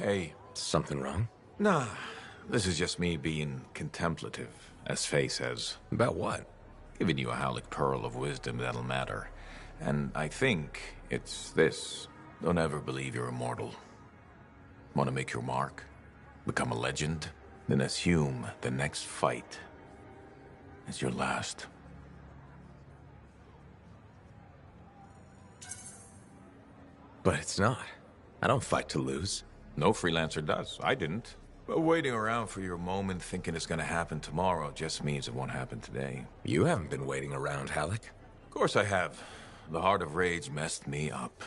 Hey. Something wrong? Nah, this is just me being contemplative, as Faye says. About what? Giving you a Halleck pearl of wisdom that'll matter. And I think it's this. Don't ever believe you're immortal. Want to make your mark? Become a legend? Then assume the next fight is your last. But it's not. I don't fight to lose. No freelancer does. I didn't. But waiting around for your moment thinking it's gonna happen tomorrow just means it won't happen today. You haven't been waiting around, Halleck. Of course I have. The Heart of Rage messed me up.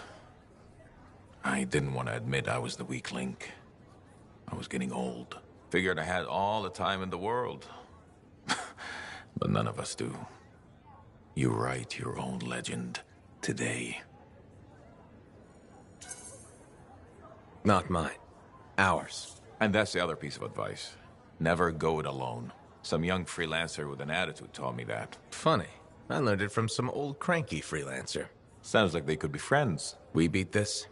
I didn't want to admit I was the weak link. I was getting old. Figured I had all the time in the world. But none of us do. You write your own legend today. Not mine. Ours. And that's the other piece of advice. Never go it alone. Some young freelancer with an attitude taught me that. Funny. I learned it from some old cranky freelancer. Sounds like they could be friends. We beat this,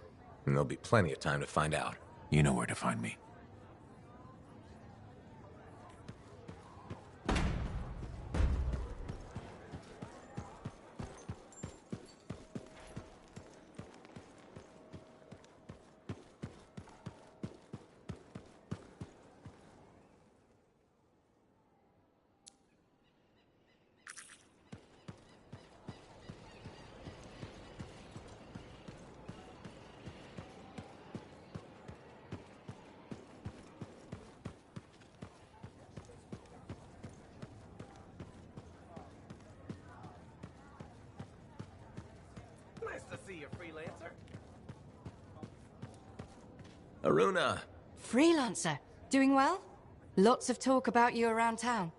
and there'll be plenty of time to find out. You know where to find me. Aruna! Freelancer. Doing well? Lots of talk about you around town.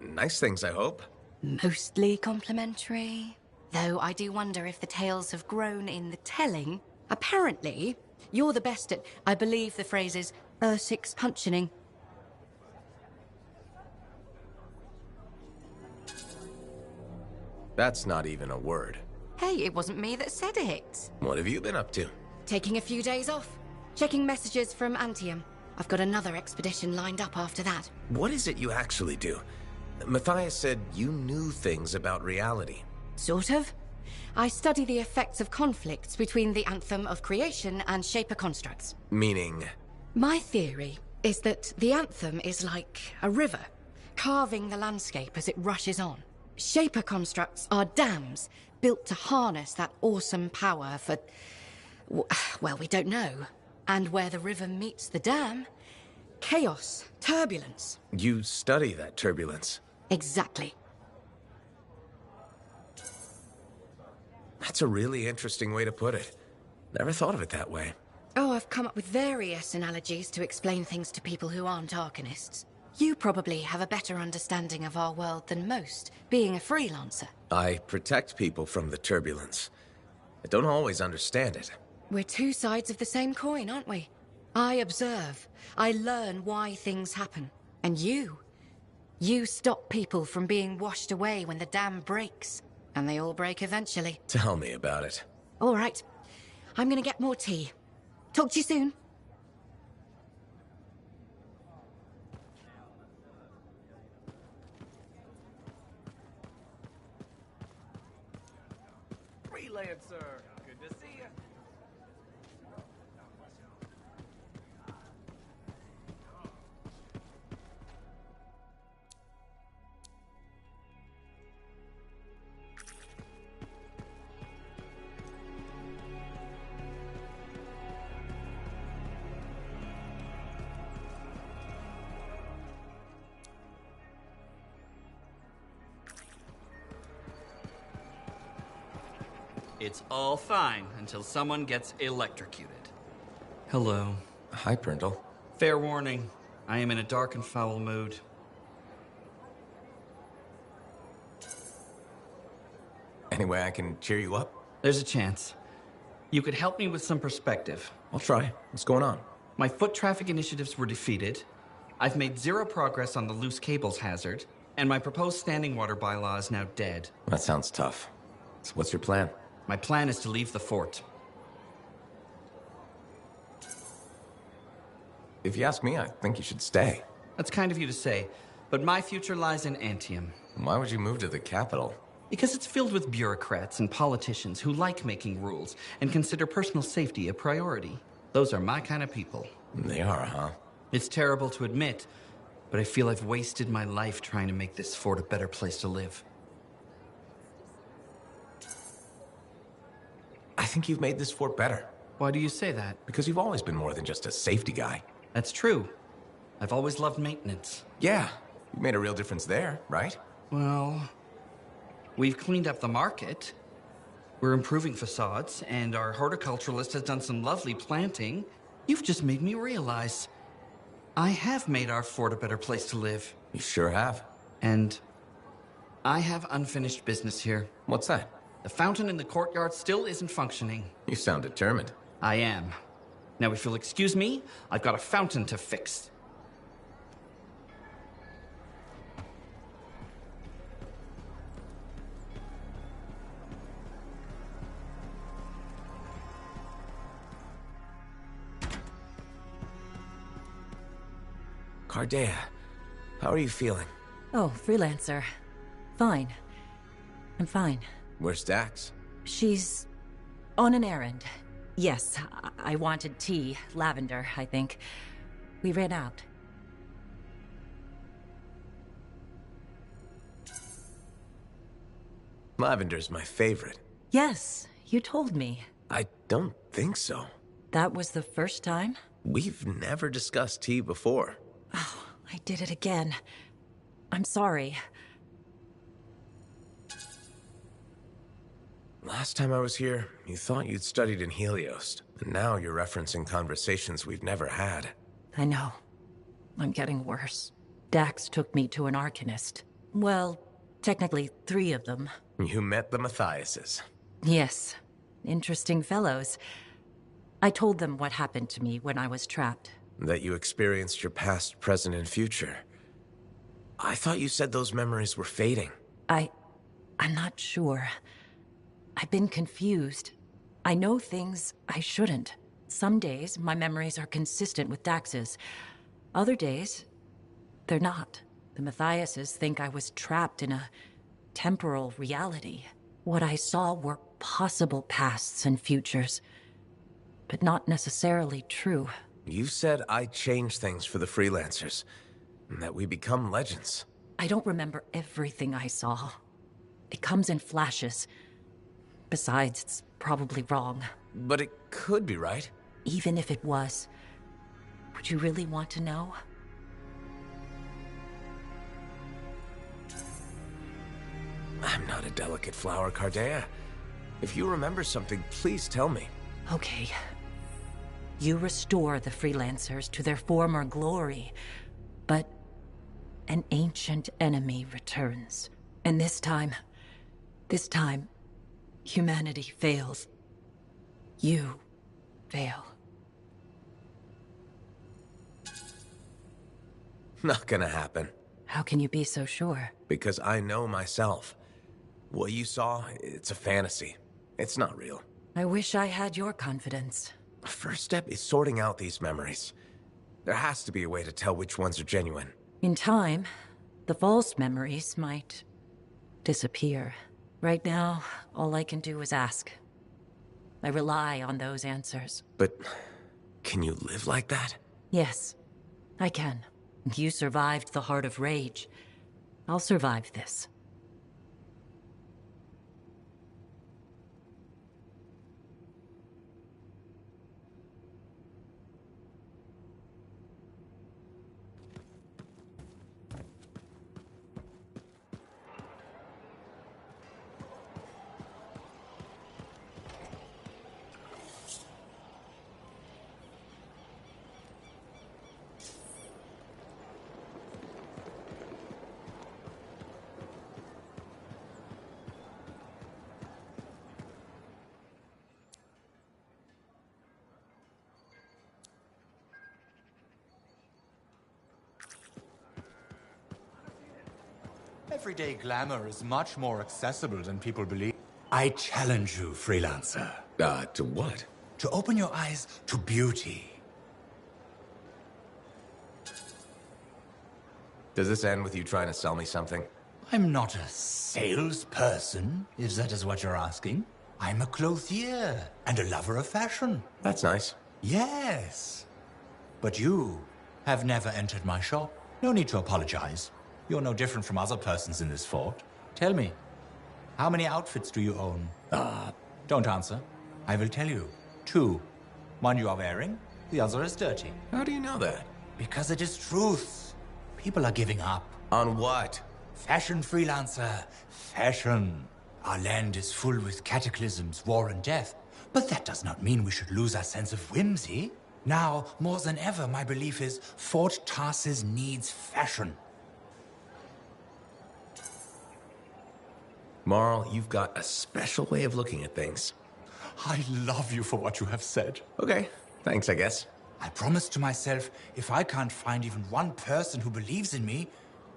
Nice things, I hope. Mostly complimentary. Though I do wonder if the tales have grown in the telling. Apparently, you're the best at, I believe the phrase is, six punching. That's not even a word. Hey, it wasn't me that said it. What have you been up to? Taking a few days off. Checking messages from Anthem. I've got another expedition lined up after that. What is it you actually do? Matthias said you knew things about reality. Sort of. I study the effects of conflicts between the Anthem of creation and Shaper constructs. Meaning? My theory is that the Anthem is like a river, carving the landscape as it rushes on. Shaper constructs are dams built to harness that awesome power for... well, we don't know. And where the river meets the dam, chaos, turbulence. You study that turbulence. Exactly. That's a really interesting way to put it. Never thought of it that way. Oh, I've come up with various analogies to explain things to people who aren't Arcanists. You probably have a better understanding of our world than most, being a freelancer. I protect people from the turbulence. I don't always understand it. We're two sides of the same coin, aren't we? I observe. I learn why things happen. And you stop people from being washed away when the dam breaks. And they all break eventually. Tell me about it. All right. I'm gonna get more tea. Talk to you soon. Freelancer, good to see you. It's all fine until someone gets electrocuted. Hello. Hi, Brindle. Fair warning, I am in a dark and foul mood. Any way I can cheer you up? There's a chance. You could help me with some perspective. I'll try. What's going on? My foot traffic initiatives were defeated. I've made zero progress on the loose cables hazard, and my proposed standing water bylaw is now dead. That sounds tough. So what's your plan? My plan is to leave the fort. If you ask me, I think you should stay. That's kind of you to say, but my future lies in Anthem. Why would you move to the capital? Because it's filled with bureaucrats and politicians who like making rules and consider personal safety a priority. Those are my kind of people. They are, huh? It's terrible to admit, but I feel I've wasted my life trying to make this fort a better place to live. I think you've made this fort better. Why do you say that? Because you've always been more than just a safety guy. That's true. I've always loved maintenance. Yeah, you made a real difference there, right? Well, we've cleaned up the market. We're improving facades, and our horticulturalist has done some lovely planting. You've just made me realize I have made our fort a better place to live. You sure have. And I have unfinished business here. What's that? The fountain in the courtyard still isn't functioning. You sound determined. I am. Now, if you'll excuse me, I've got a fountain to fix. Cardea, how are you feeling? Oh, freelancer. Fine. I'm fine. Where's Dax? She's on an errand. Yes, I wanted tea. Lavender, I think. We ran out. Lavender's my favorite. Yes, you told me. I don't think so. That was the first time? We've never discussed tea before. Oh, I did it again. I'm sorry. Last time I was here, you thought you'd studied in Helios, and now you're referencing conversations we've never had. I know. I'm getting worse. Dax took me to an Arcanist. Well, technically 3 of them. You met the Matthiases. Yes. Interesting fellows. I told them what happened to me when I was trapped. That you experienced your past, present, and future. I thought you said those memories were fading. I'm not sure. I've been confused. I know things I shouldn't. Some days, my memories are consistent with Dax's. Other days, they're not. The Matthiases think I was trapped in a temporal reality. What I saw were possible pasts and futures, but not necessarily true. You said I changed things for the freelancers, and that we become legends. I don't remember everything I saw. It comes in flashes. Besides, it's probably wrong. But it could be right. Even if it was, would you really want to know? I'm not a delicate flower, Cardea. If you remember something, please tell me. Okay. You restore the freelancers to their former glory, but an ancient enemy returns. And this time, humanity fails. You fail. Not gonna happen. How can you be so sure? Because I know myself. What you saw, it's a fantasy. It's not real. I wish I had your confidence. The first step is sorting out these memories. There has to be a way to tell which ones are genuine. In time, the false memories might disappear. Right now, all I can do is ask. I rely on those answers. But can you live like that? Yes, I can. You survived the Heart of Rage. I'll survive this. Everyday glamour is much more accessible than people believe. I challenge you, freelancer. To what? To open your eyes to beauty. Does this end with you trying to sell me something? I'm not a salesperson, if that is what you're asking. I'm a clothier and a lover of fashion. That's nice. Yes. But you have never entered my shop. No need to apologize. You're no different from other persons in this fort. Tell me, how many outfits do you own? Don't answer. I will tell you. 2. One you are wearing, the other is dirty. How do you know that? Because it is truth. People are giving up. On what? Fashion, freelancer. Fashion. Our land is full with cataclysms, war and death. But that does not mean we should lose our sense of whimsy. Now, more than ever, my belief is Fort Tarsus needs fashion. Marl, you've got a special way of looking at things. I love you for what you have said. Okay, thanks, I guess. I promised to myself, if I can't find even one person who believes in me,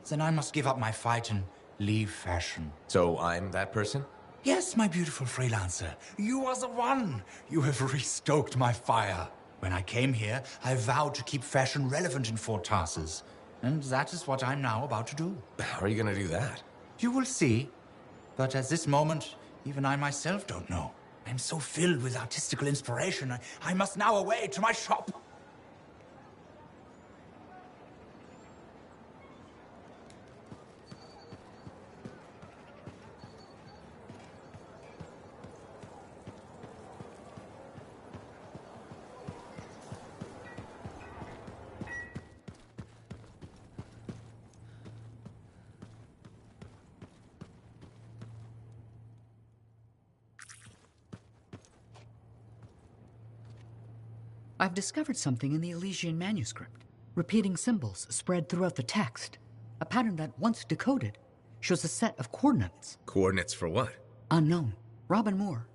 then I must give up my fight and leave fashion. So I'm that person? Yes, my beautiful freelancer. You are the one. You have restoked my fire. When I came here, I vowed to keep fashion relevant in Fort Tarsus. And that is what I'm now about to do. How are you gonna do that? You will see. But at this moment, even I myself don't know. I'm so filled with artistical inspiration, I must now away to my shop. I've discovered something in the Elysian manuscript. Repeating symbols spread throughout the text. A pattern that, once decoded, shows a set of coordinates. Coordinates for what? Unknown. Robin Moore,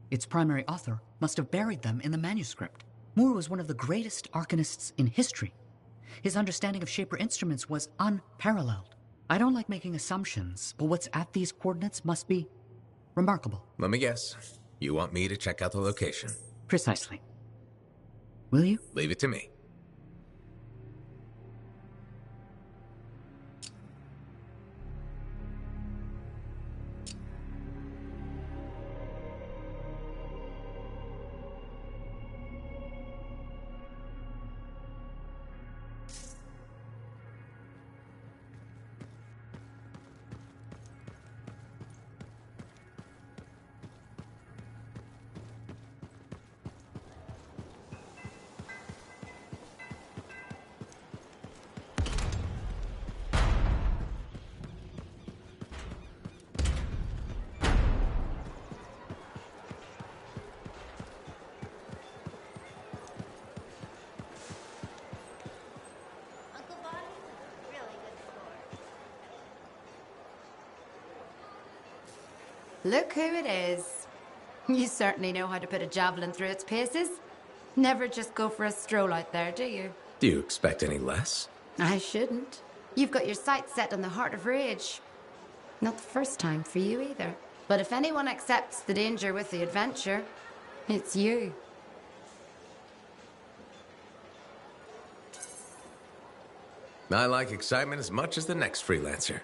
its primary author, must have buried them in the manuscript. Moore was one of the greatest arcanists in history. His understanding of Shaper instruments was unparalleled. I don't like making assumptions, but what's at these coordinates must be remarkable. Let me guess. You want me to check out the location? Precisely. Will you? Leave it to me. Look who it is. You certainly know how to put a javelin through its paces. Never just go for a stroll out there, do you? Do you expect any less? I shouldn't. You've got your sights set on the heart of rage. Not the first time for you either. But if anyone accepts the danger with the adventure, it's you. I like excitement as much as the next freelancer.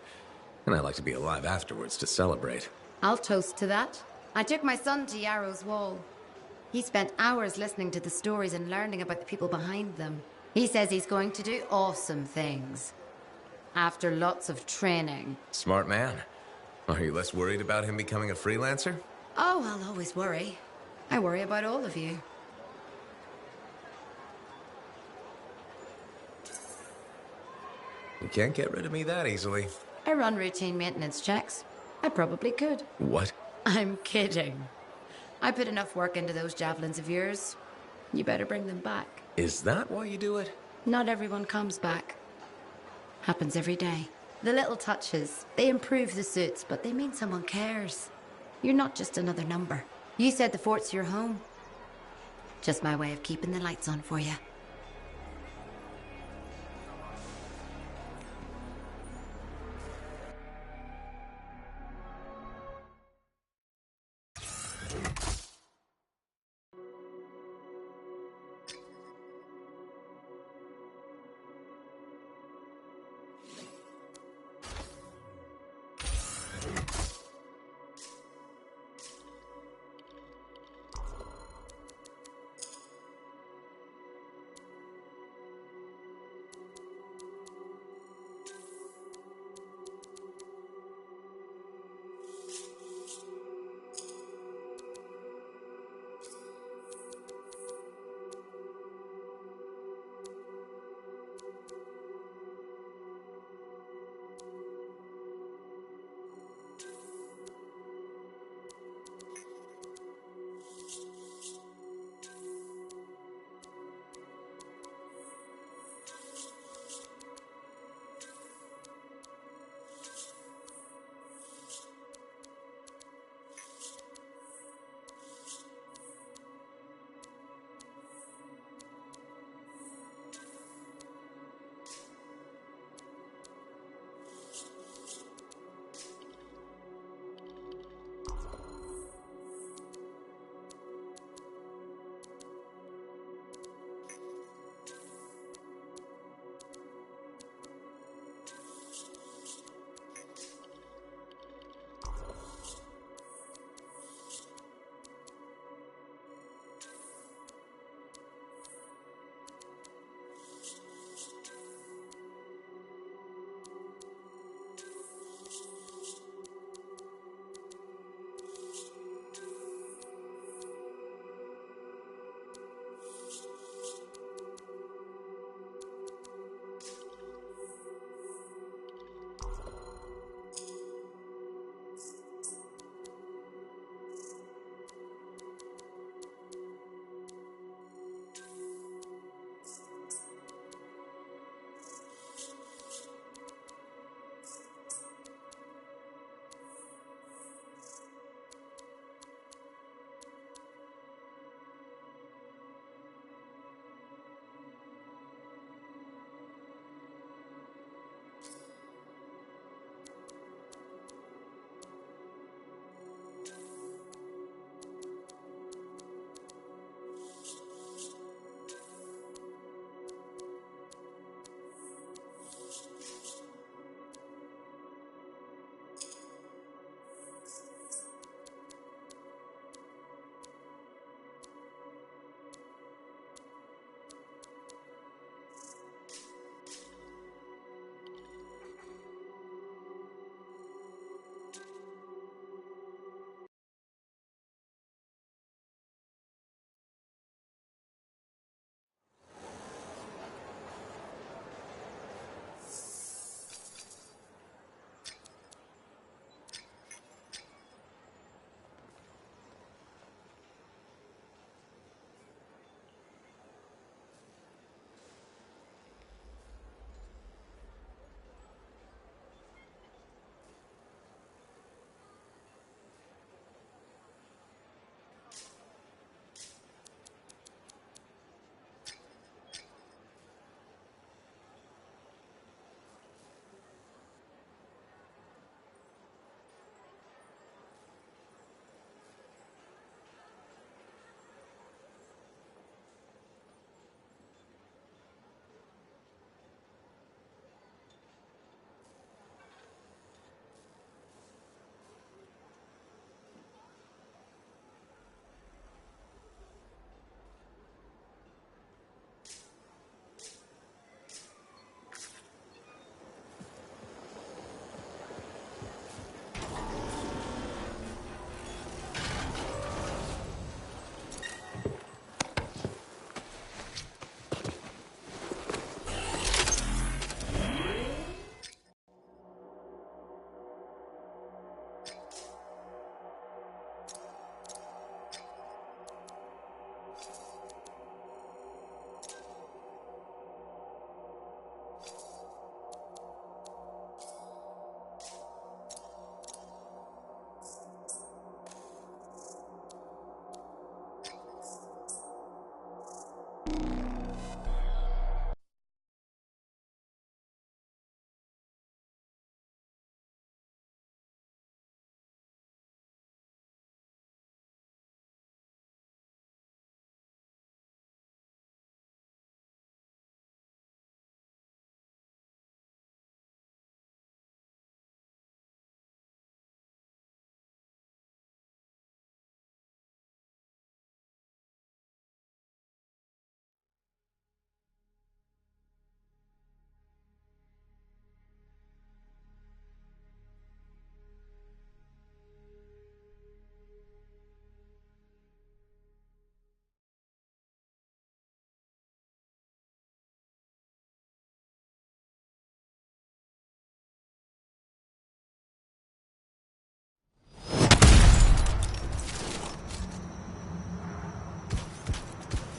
And I like to be alive afterwards to celebrate. I'll toast to that. I took my son to Yarrow's Wall. He spent hours listening to the stories and learning about the people behind them. He says he's going to do awesome things. After lots of training. Smart man. Are you less worried about him becoming a freelancer? Oh, I'll always worry. I worry about all of you. You can't get rid of me that easily. I run routine maintenance checks. I probably could. What? I'm kidding. I put enough work into those javelins of yours. You better bring them back. Is that why you do it? Not everyone comes back. Happens every day. The little touches, they improve the suits, but they mean someone cares. You're not just another number. You said the fort's your home. Just my way of keeping the lights on for you.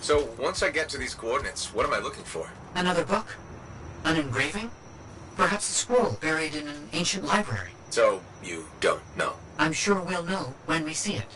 So, once I get to these coordinates, what am I looking for? Another book? An engraving? Perhaps a scroll buried in an ancient library. So, you don't know? I'm sure we'll know when we see it.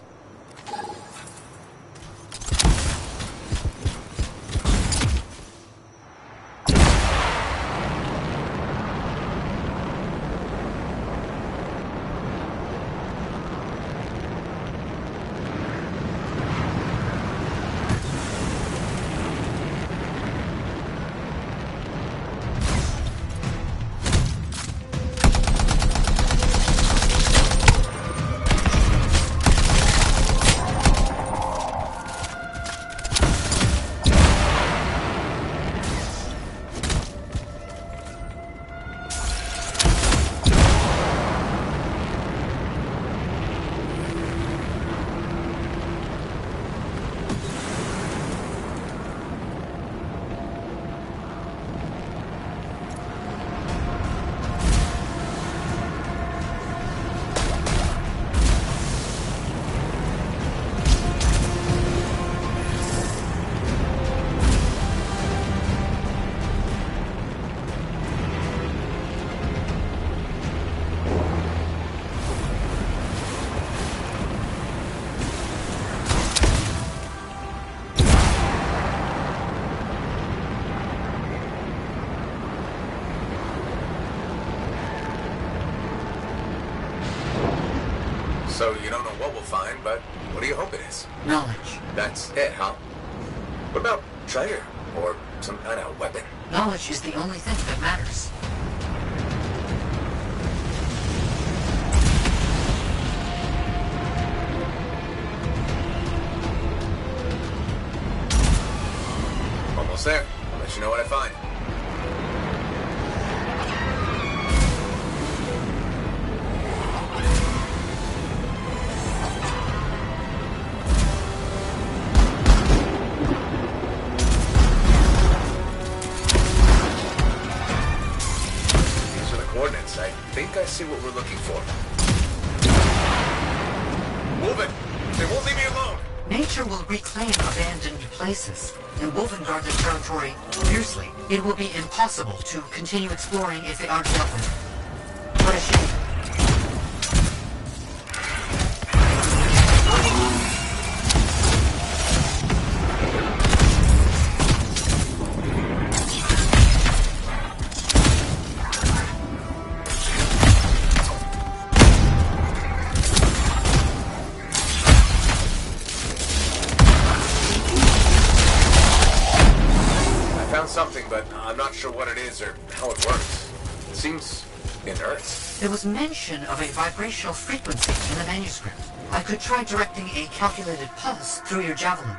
So you don't know what we'll find, but what do you hope it is? Knowledge. That's it, huh? What about treasure? Or some kind of weapon? Knowledge is the only thing that matters. Almost there. I'll let you know what I find. I think I see what we're looking for. Move it! They won't leave me alone! Nature will reclaim abandoned places, and Wolven guard their territory fiercely. It will be impossible to continue exploring if they aren't dealt with. What a shame. Something, but I'm not sure what it is or how it works. It seems inert. There was mention of a vibrational frequency in the manuscript. I could try directing a calculated pulse through your javelin.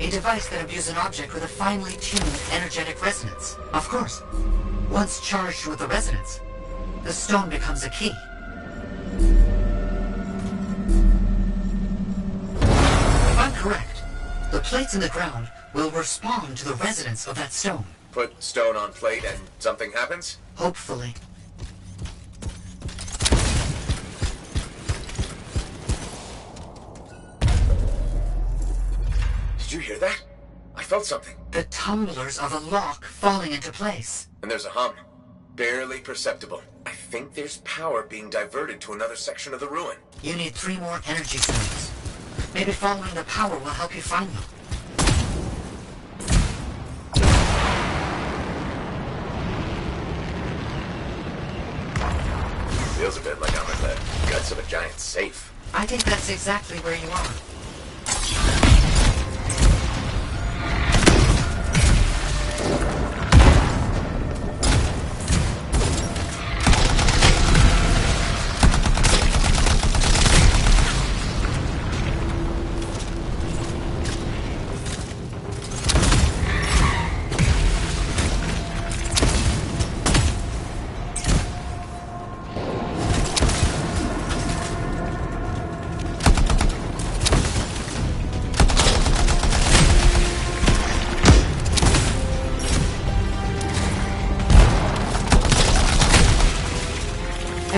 A device that imbues an object with a finely tuned energetic resonance. Of course. Once charged with the resonance, the stone becomes a key. If I'm correct, the plates in the ground will respond to the resonance of that stone. Put stone on plate and something happens? Hopefully. Did you hear that? I felt something. The tumblers of a lock falling into place. And there's a hum. Barely perceptible. I think there's power being diverted to another section of the ruin. You need 3 more energy stones. Maybe following the power will help you find them. Feels a bit like I'm in the guts of a giant safe. I think that's exactly where you are.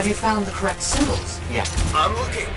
Have you found the correct symbols yet? I'm looking.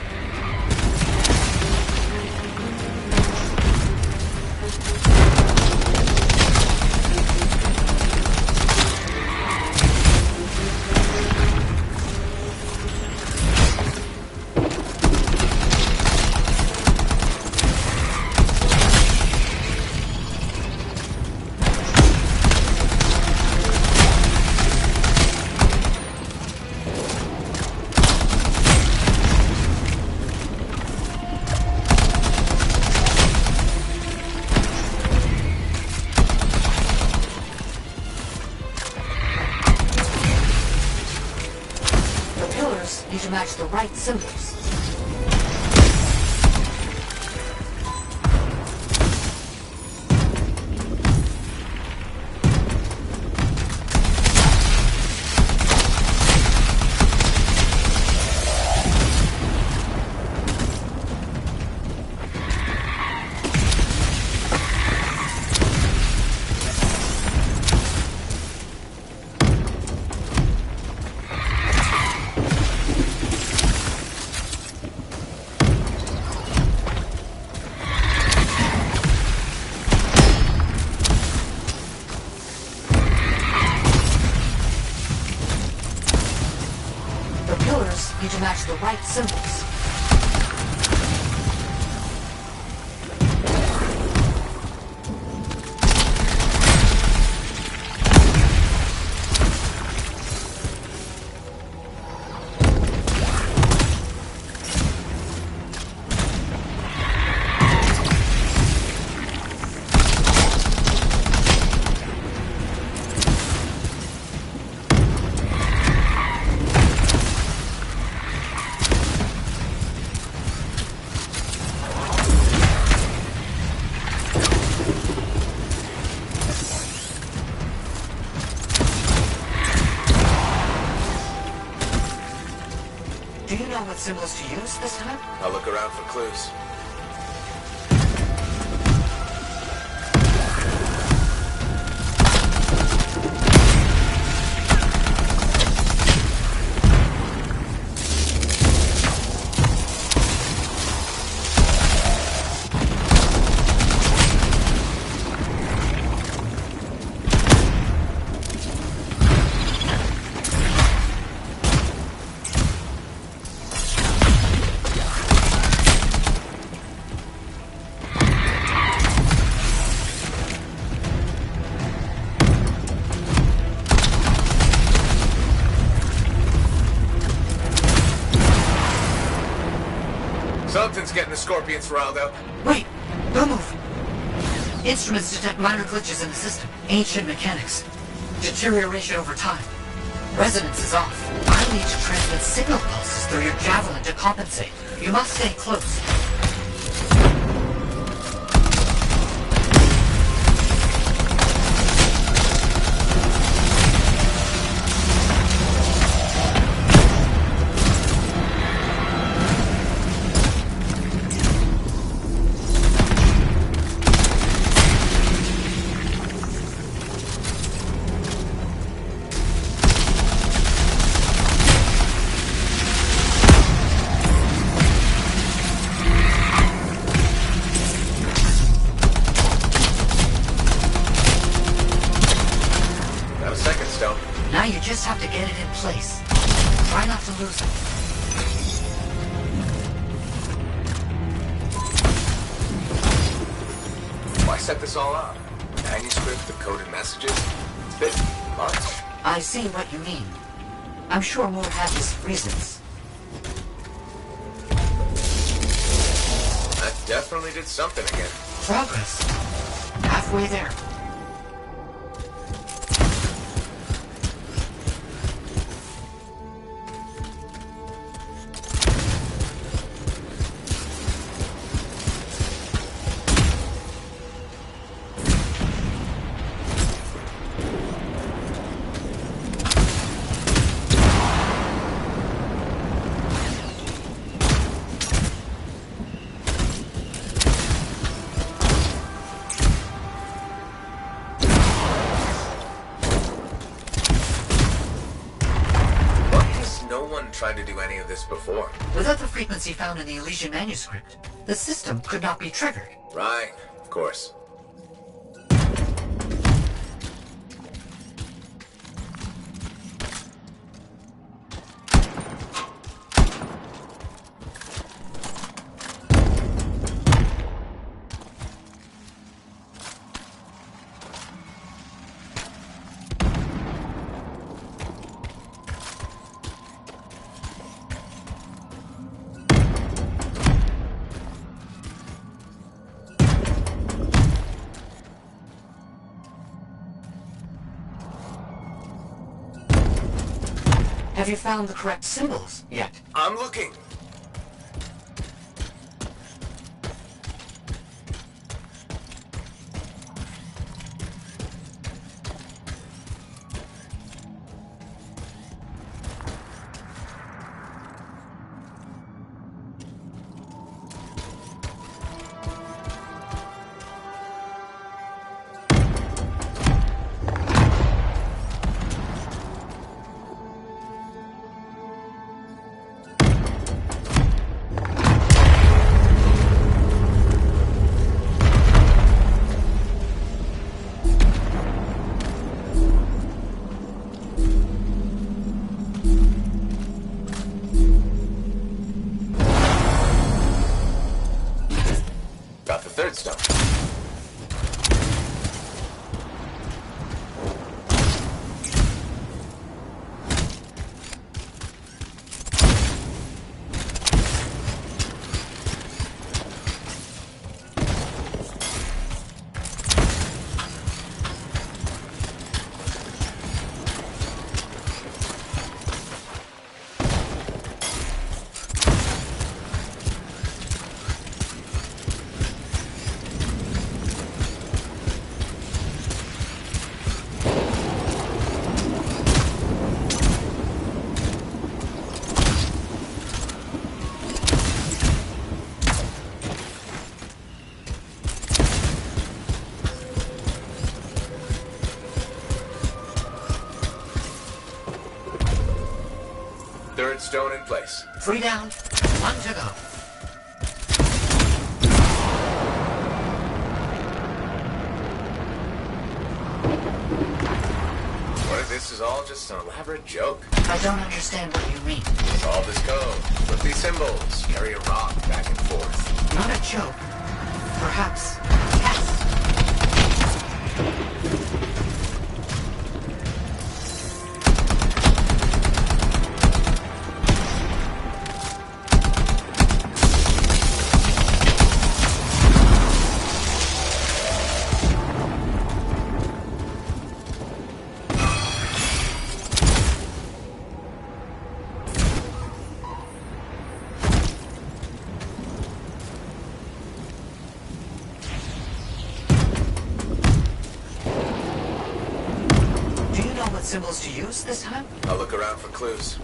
Need to match the right symbols. Need to match the right symbols. Do you know what symbols to use this time? I'll look around for clues. Something's getting the Scorpions riled up. Wait! Don't move! Instruments detect minor glitches in the system. Ancient mechanics. Deterioration over time. Resonance is off. I need to transmit signal pulses through your javelin to compensate. You must stay close. Now you just have to get it in place. Try not to lose it. Why set this all up? Manuscript, the coded messages? It's a bit much. I see what you mean. I'm sure Moore had his reasons. That definitely did something again. Progress. Halfway there. tried to do any of this before. Without the frequency found in the Elysian manuscript, the system could not be triggered. Right, of course. Have you found the correct symbols yet? I'm looking. Third stone. Third stone in place. 3 down, 1 to go. What if this is all just an elaborate joke? I don't understand what you mean. Solve this code. Flip these symbols. Carry a rock back and forth. Not a joke. Perhaps yes. Symbols to use this time? I'll look around for clues.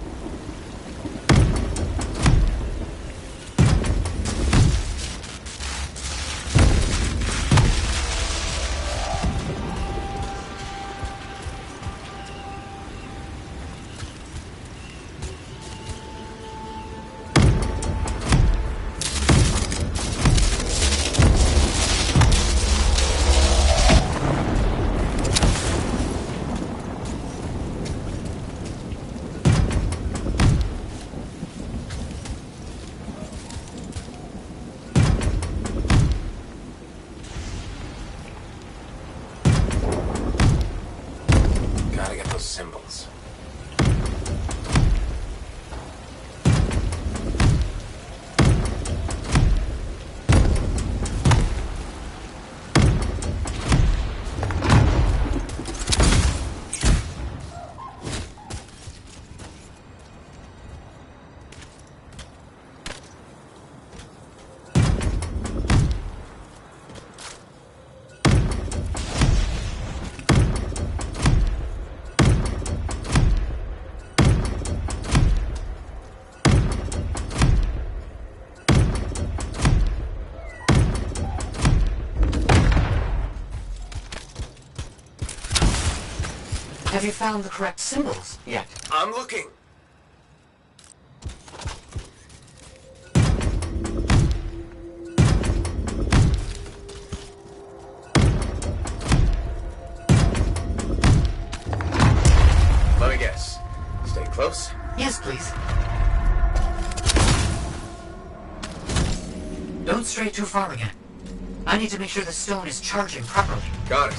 Symbols. Have you found the correct symbols yet? I'm looking. close? Yes, please. Don't stray too far again. I need to make sure the stone is charging properly. Got it.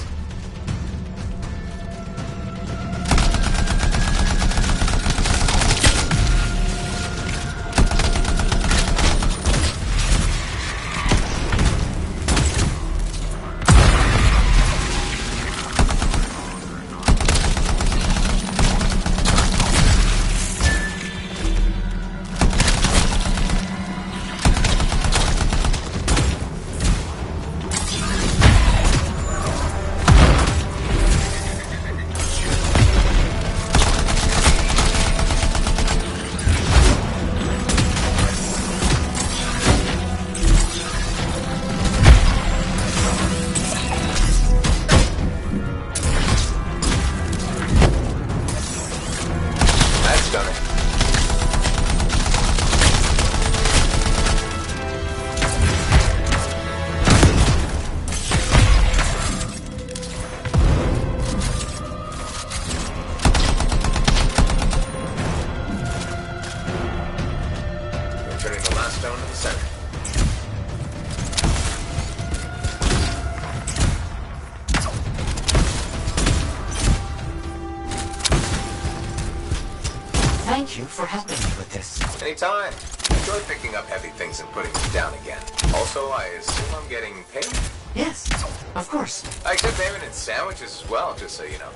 Thank you for helping me with this. Anytime. Enjoy picking up heavy things and putting them down again. Also, I assume I'm getting paid? Yes, of course. I accept payment in sandwiches as well, just so you know.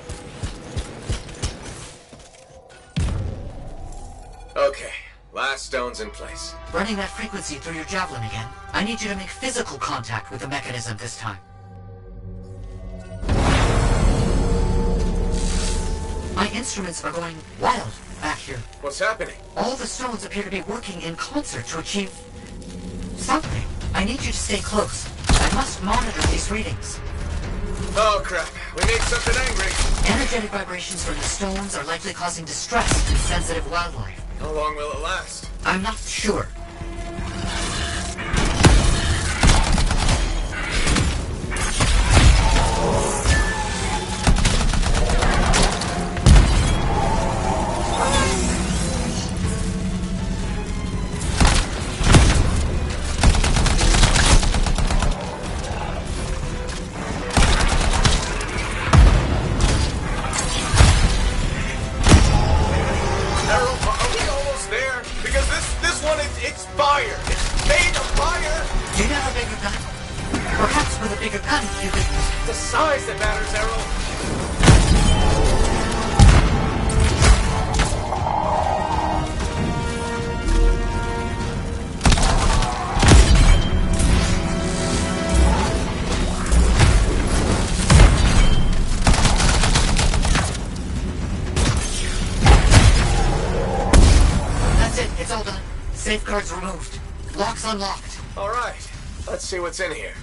Okay, last stone's in place. Running that frequency through your javelin again. I need you to make physical contact with the mechanism this time. My instruments are going wild back here. What's happening? All the stones appear to be working in concert to achieve something. I need you to stay close. I must monitor these readings. Oh crap, we made something angry. Energetic vibrations from the stones are likely causing distress in sensitive wildlife. How long will it last? I'm not sure. It's fire! It's made of fire! Do you have a bigger gun? Perhaps with a bigger gun you could... The size that matters, Errol! That's it, it's all done. Safeguards removed. Locks unlocked. All right. Let's see what's in here.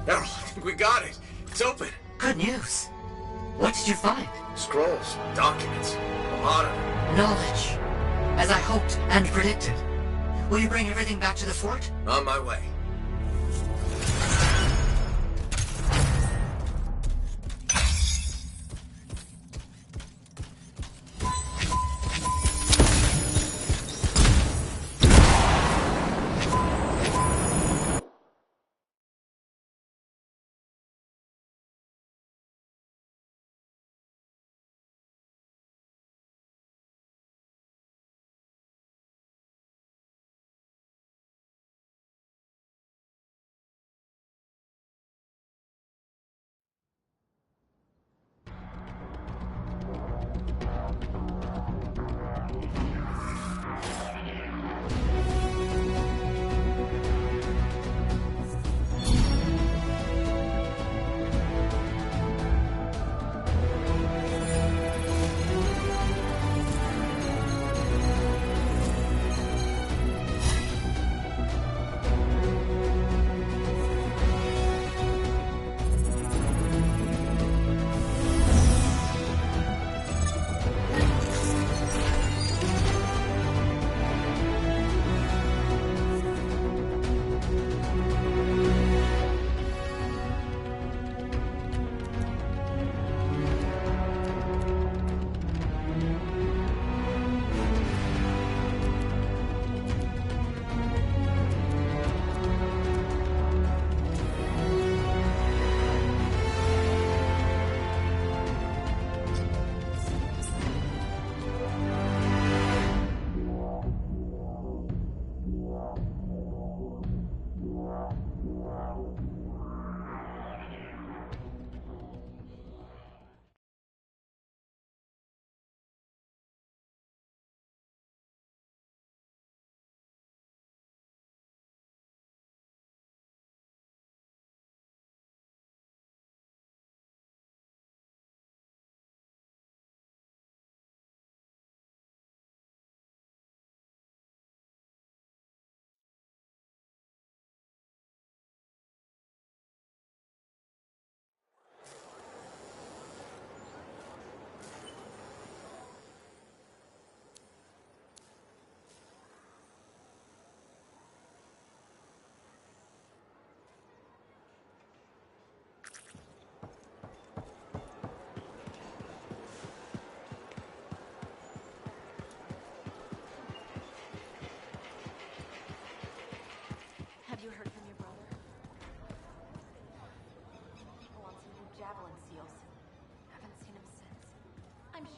Errol, I think we got it. It's open. Good news. What did you find? Scrolls, documents, a lot of them. Knowledge. As I hoped and predicted. Will you bring everything back to the fort? On my way.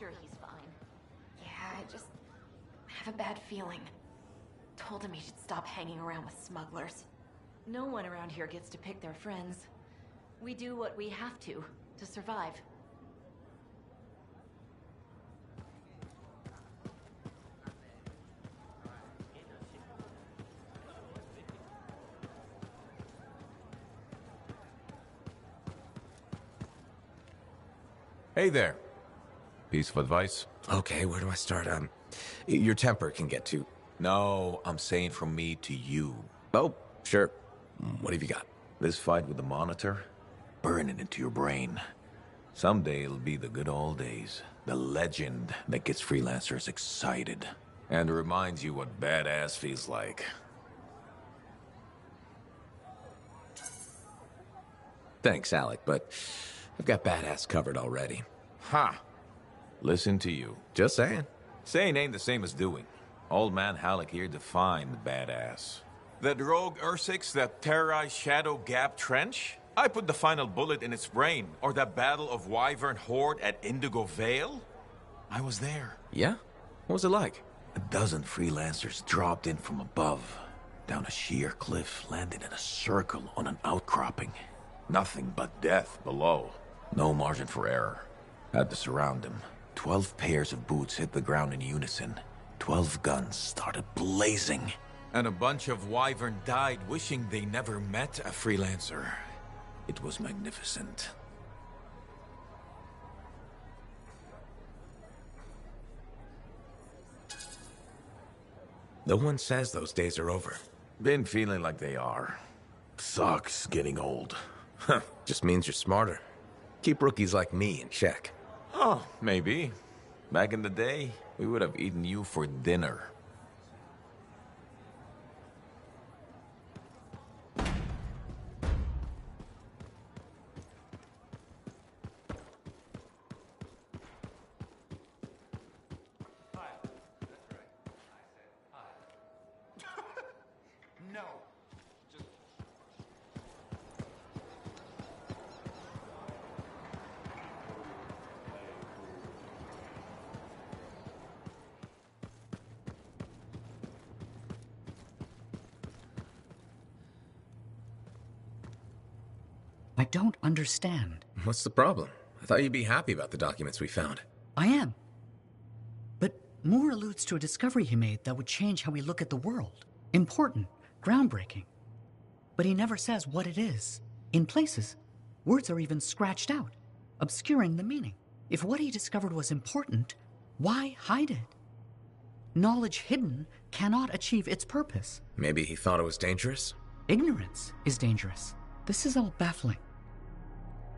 sure he's fine. Yeah, I just have a bad feeling. Told him he should stop hanging around with smugglers. No one around here gets to pick their friends. We do what we have to survive. Hey there. Piece of advice? Okay, where do I start? Your temper can get too... No, I'm saying from me to you. Oh, sure. What have you got? This fight with the Monitor, burn it into your brain. Someday it'll be the good old days. The legend that gets freelancers excited. And reminds you what badass feels like. Thanks, Alec, but I've got badass covered already. Ha! Listen to you. Just saying. Saying ain't the same as doing. Old man Halleck here defined badass. That rogue Ursix that terrorized Shadow Gap Trench? I put the final bullet in its brain. Or that battle of Wyvern Horde at Indigo Vale? I was there. Yeah? What was it like? A dozen freelancers dropped in from above. Down a sheer cliff, landed in a circle on an outcropping. Nothing but death below. No margin for error. Had to surround him. 12 pairs of boots hit the ground in unison. 12 guns started blazing. And a bunch of Wyvern died wishing they never met a freelancer. It was magnificent. No one says those days are over. Been feeling like they are. Sucks getting old. Huh, just means you're smarter. Keep rookies like me in check. Oh, maybe. Back in the day, we would have eaten you for dinner. I don't understand. What's the problem? I thought you'd be happy about the documents we found. I am. But Moore alludes to a discovery he made that would change how we look at the world. Important, groundbreaking. But he never says what it is. In places, words are even scratched out, obscuring the meaning. If what he discovered was important, why hide it? Knowledge hidden cannot achieve its purpose. Maybe he thought it was dangerous? Ignorance is dangerous. This is all baffling.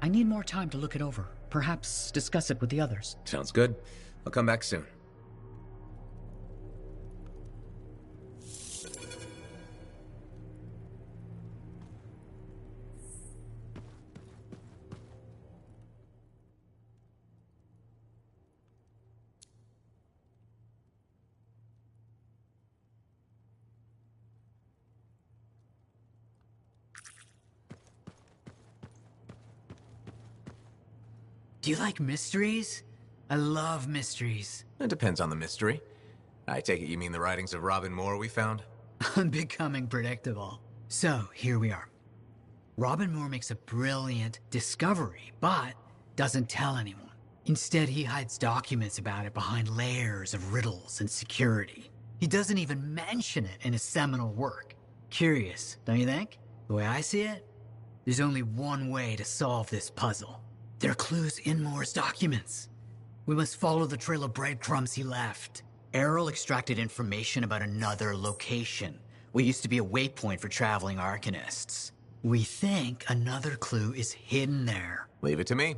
I need more time to look it over. Perhaps discuss it with the others. Sounds good. I'll come back soon. Do you like mysteries? I love mysteries. It depends on the mystery. I take it you mean the writings of Robin Moore we found? I'm becoming predictable. So, here we are. Robin Moore makes a brilliant discovery, but doesn't tell anyone. Instead, he hides documents about it behind layers of riddles and security. He doesn't even mention it in his seminal work. Curious, don't you think? The way I see it, there's only one way to solve this puzzle. There are clues in Moore's documents. We must follow the trail of breadcrumbs he left. Errol extracted information about another location. What used to be a waypoint for traveling arcanists. We think another clue is hidden there. Leave it to me.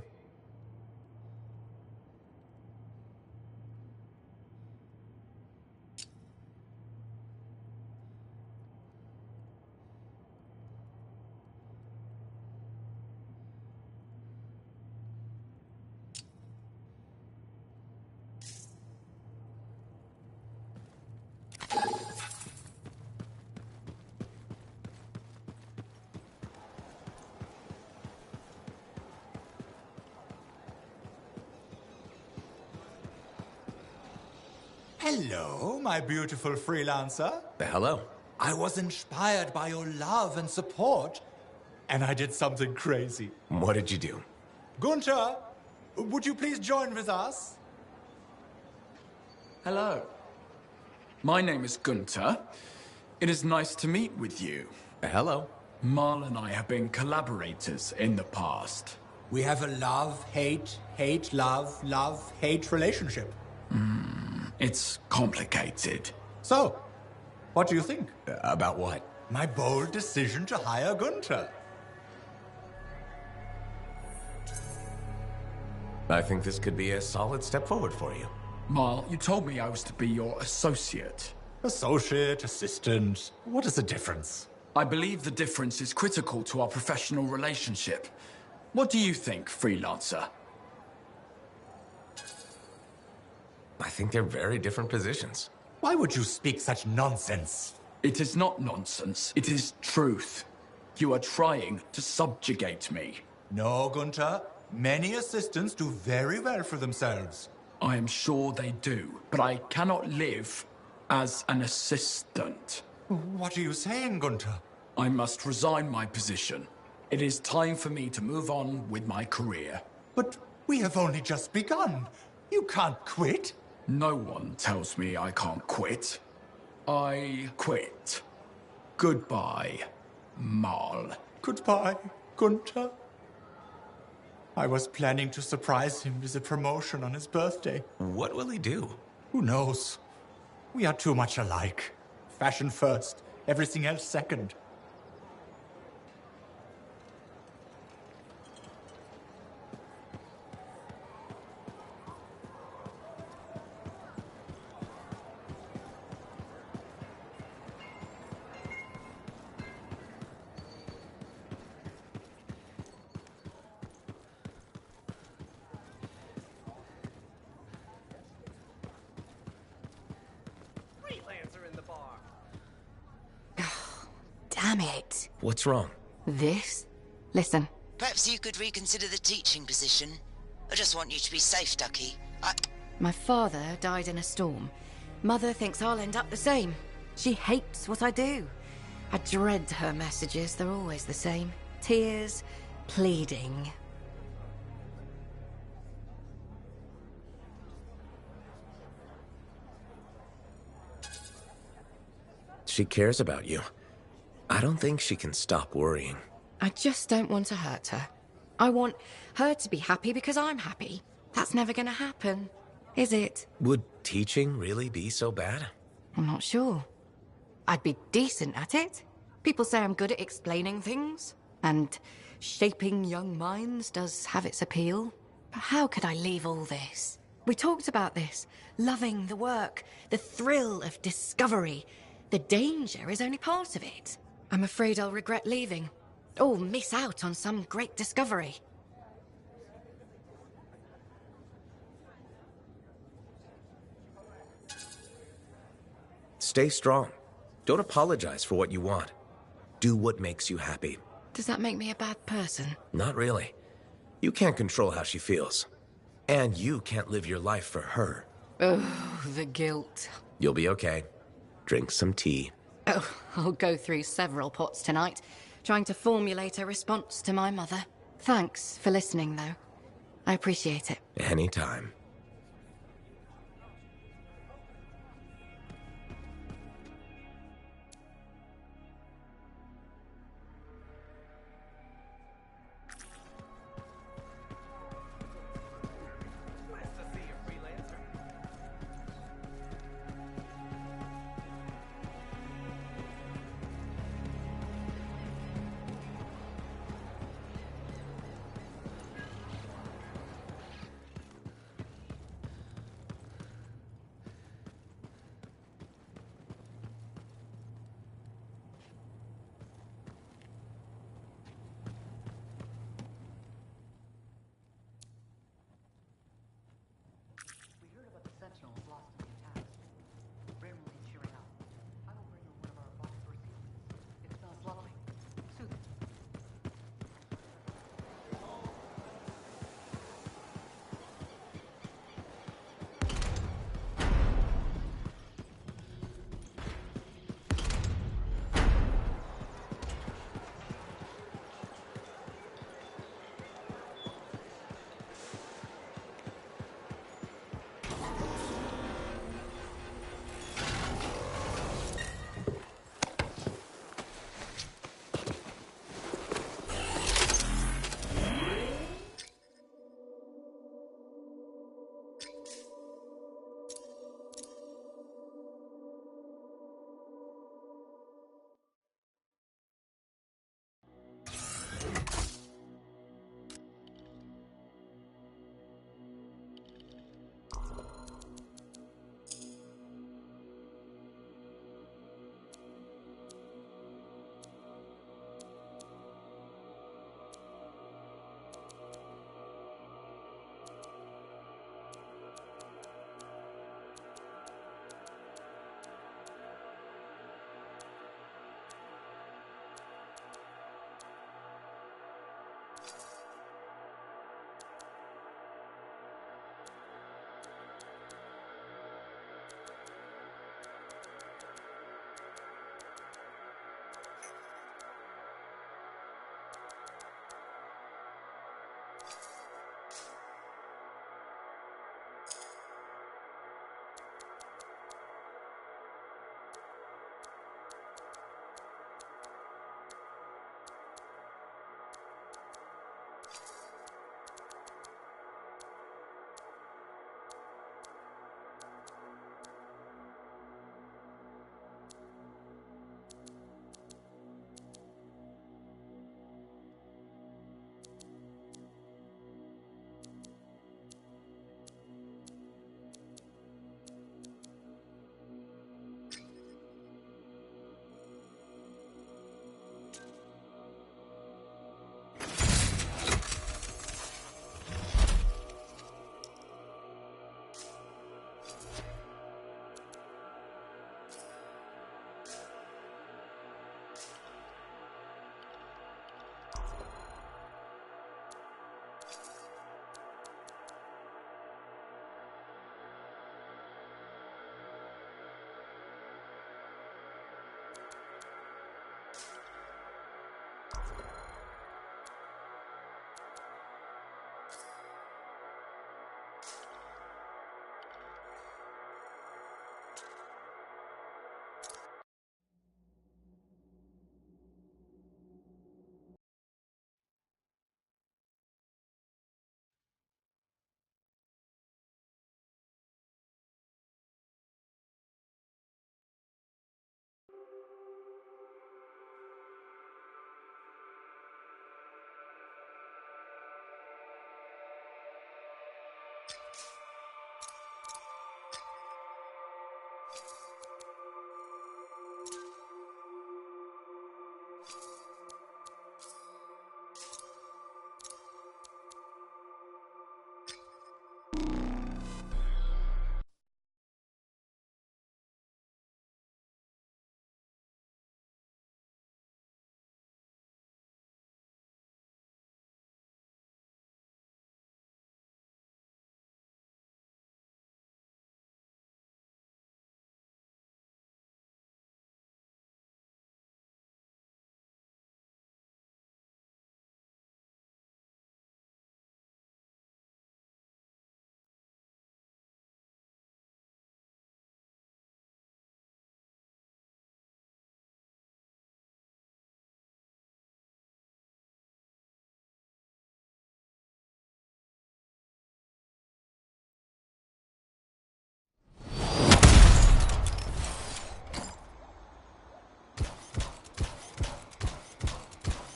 Hello, my beautiful freelancer. Hello. I was inspired by your love and support, and I did something crazy. What did you do? Gunther, would you please join with us? Hello. My name is Gunther. It is nice to meet with you. Hello. Marl and I have been collaborators in the past. We have a love, hate, love, hate relationship. It's complicated. So, what do you think? About what? My bold decision to hire Gunther. I think this could be a solid step forward for you. Marl, you told me I was to be your associate. Associate, assistant, what is the difference? I believe the difference is critical to our professional relationship. What do you think, freelancer? I think they're very different positions. Why would you speak such nonsense? It is not nonsense. It is truth. You are trying to subjugate me. No, Gunther. Many assistants do very well for themselves. I am sure they do, but I cannot live as an assistant. What are you saying, Gunther? I must resign my position. It is time for me to move on with my career. But we have only just begun. You can't quit. No one tells me I can't quit. I quit. Goodbye, Marl. Goodbye, Gunther. I was planning to surprise him with a promotion on his birthday. What will he do? Who knows? We are too much alike. Fashion first, everything else second. Damn it. What's wrong? This? Listen. Perhaps you could reconsider the teaching position. I just want you to be safe, Ducky. My father died in a storm. Mother thinks I'll end up the same. She hates what I do. I dread her messages. They're always the same. Tears, pleading. She cares about you. I don't think she can stop worrying. I just don't want to hurt her. I want her to be happy because I'm happy. That's never gonna happen, is it? Would teaching really be so bad? I'm not sure. I'd be decent at it. People say I'm good at explaining things, and shaping young minds does have its appeal. But how could I leave all this? We talked about this. Loving the work, the thrill of discovery. The danger is only part of it. I'm afraid I'll regret leaving, or miss out on some great discovery. Stay strong. Don't apologize for what you want. Do what makes you happy. Does that make me a bad person? Not really. You can't control how she feels. And you can't live your life for her. Oh, the guilt. You'll be okay. Drink some tea. Oh, I'll go through several pots tonight, trying to formulate a response to my mother. Thanks for listening, though. I appreciate it. Anytime.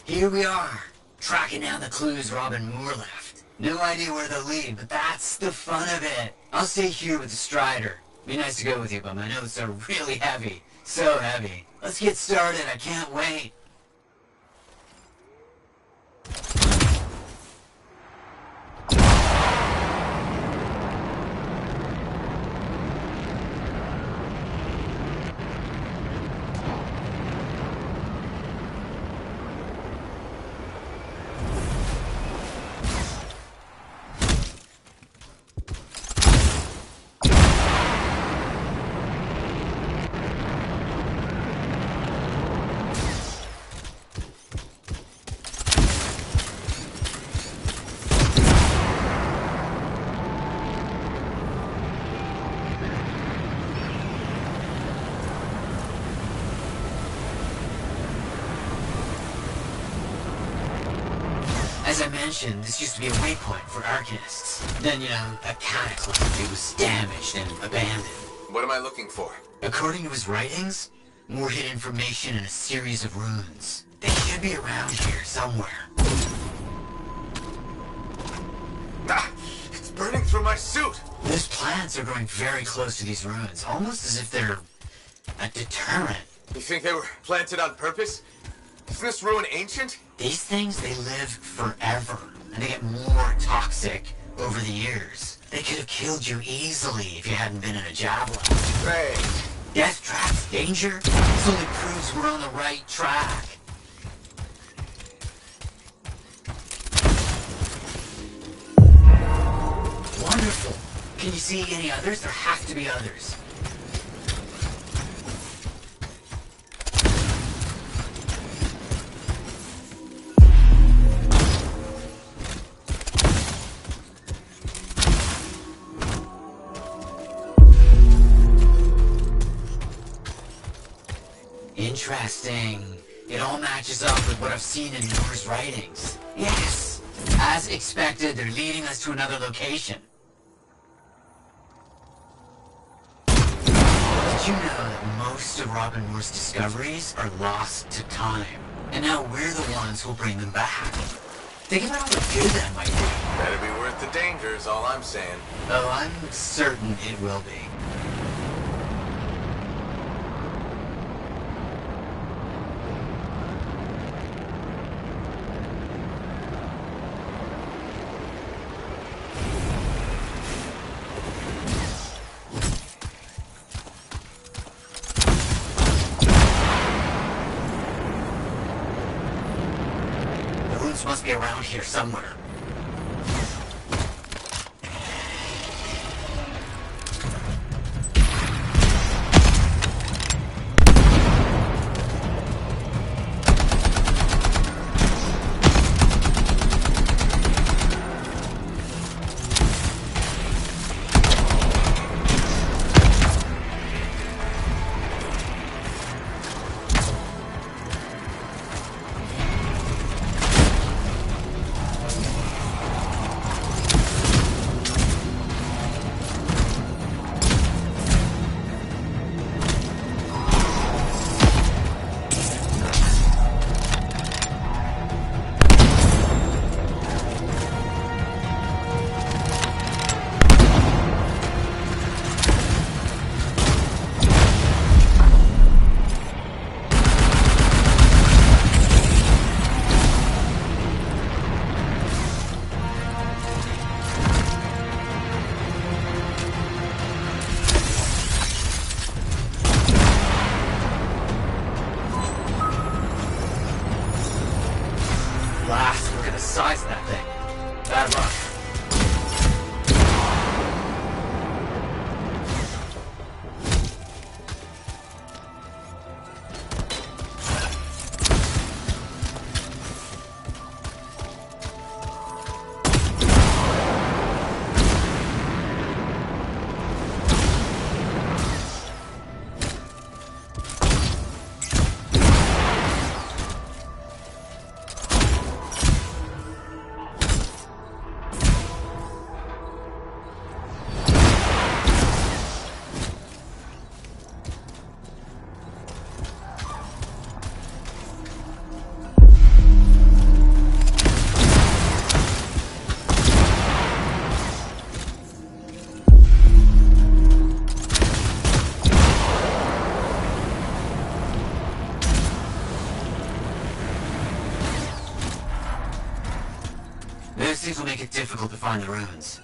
Here we are, tracking down the clues Robin Moore left. No idea where they'll lead, but that's the fun of it. I'll stay here with the Strider. Be nice to go with you, but my notes are really heavy. So heavy. Let's get started, I can't wait. As I mentioned, this used to be a waypoint for Arcanists. Then, a cataclysm. It was damaged and abandoned. What am I looking for? According to his writings, Moore hid information in a series of runes. They should be around here somewhere. Ah! It's burning through my suit! Those plants are growing very close to these runes, almost as if they're a deterrent. You think they were planted on purpose? Isn't this ruin ancient? These things, they live forever, and they get more toxic over the years. They could have killed you easily if you hadn't been in a javelin. Right. Death traps, danger? This only proves we're on the right track. Wonderful. Can you see any others? There have to be others. Interesting. It all matches up with what I've seen in Moore's writings. Yes. As expected, they're leading us to another location. Did you know that most of Robin Moore's discoveries are lost to time? And now we're the ones who'll bring them back. Think about all the good that might do. Better be worth the danger is all I'm saying. Oh, I'm certain it will be. Must be around here somewhere. Blast, look at the size of that thing. Bad luck. These will make it difficult to find the ruins.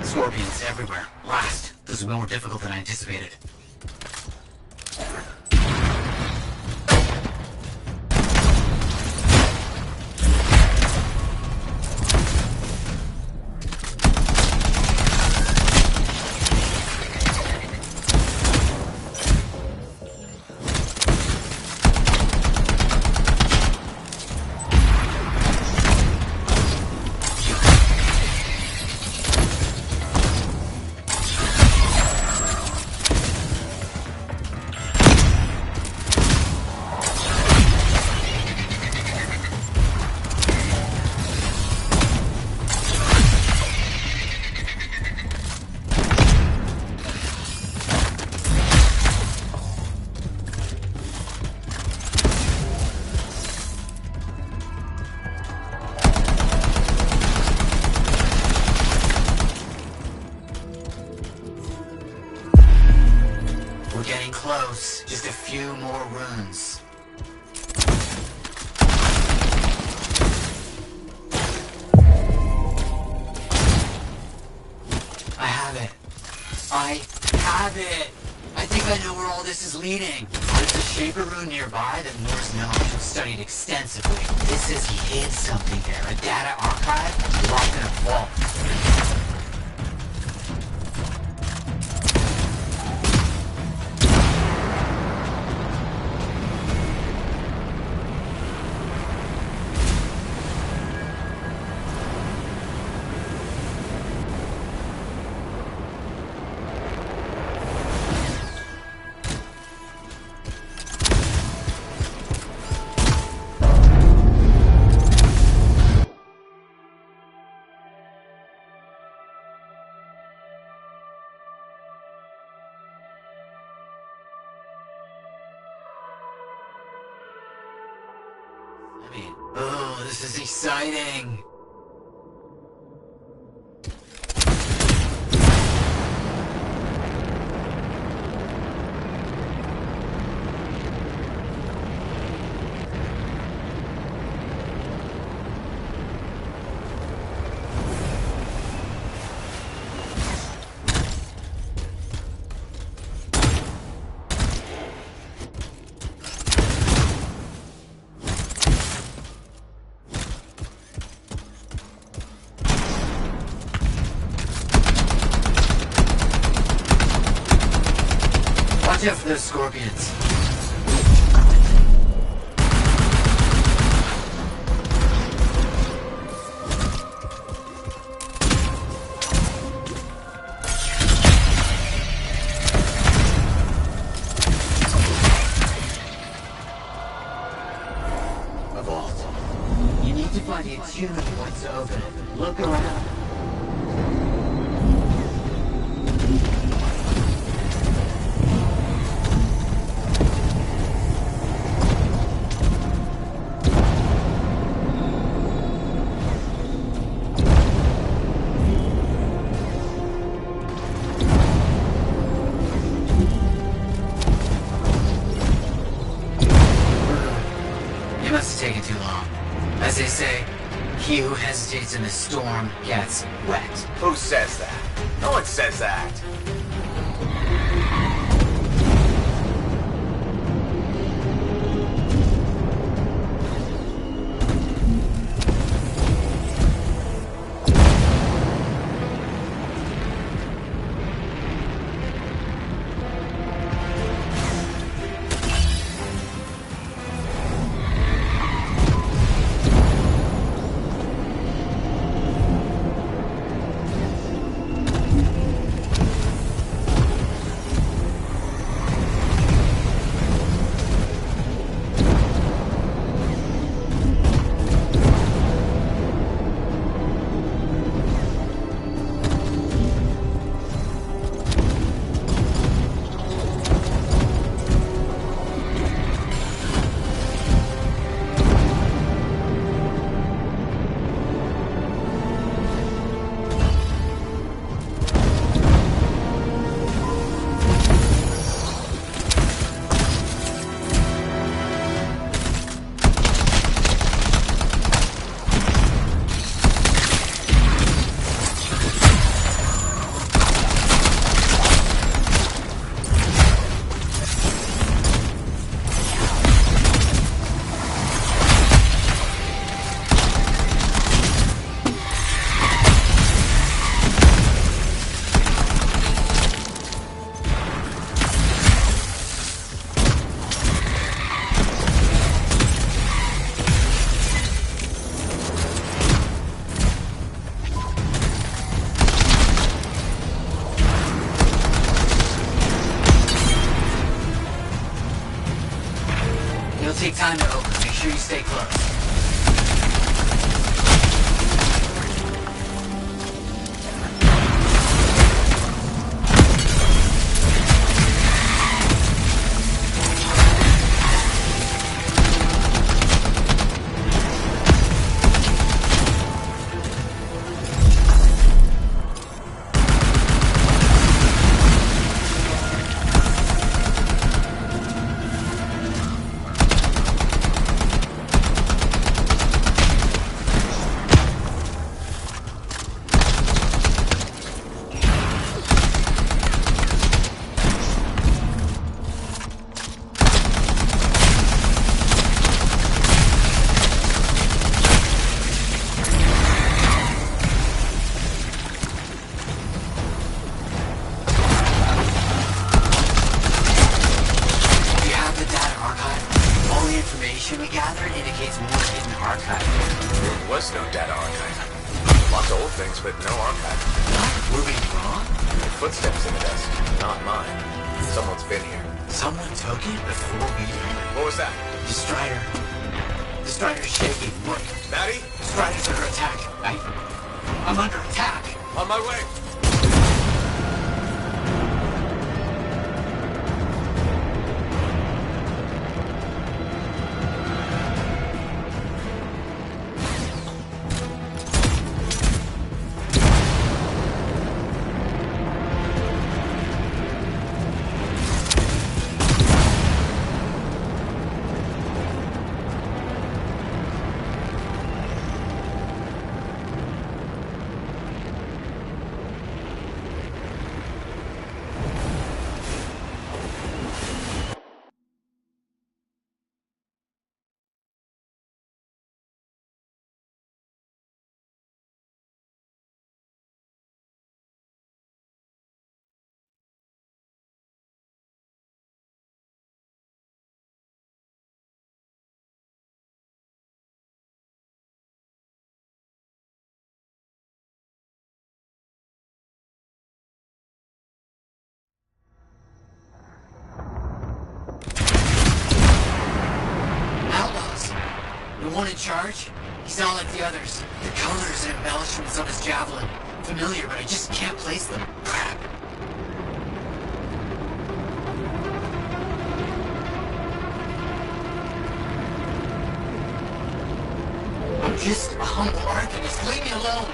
Scorpions everywhere. Blast. This is more difficult than I anticipated. Close. Just a few more runes. I have it. I have it. I think I know where all this is leading. There's a Shaper rune nearby that Moore's knowledge was studied extensively. This says he hid something there, a data archive locked in a vault. this is exciting. Watch out for those scorpions. A vault. You need to find the attunement points to open it. Look around. Must have taken too long. As they say, he who hesitates in the storm gets wet. Who says that? No one says that. It'll take time to open. Make sure you stay close. We gathered indicates more hidden archive. There was no data archive. Lots of old things, but no archive. What? Were we wrong? Footsteps in the desk. Not mine. Someone's been here. Someone took it before we did? What was that? The Strider. The Strider's shaking. Look. Maddie? The Strider's under attack. I'm under attack. On my way. one in charge? He's not like the others. The colors and embellishments on his javelin. Familiar, but I just can't place them. Crap. I'm just a humble arcanist. Leave me alone.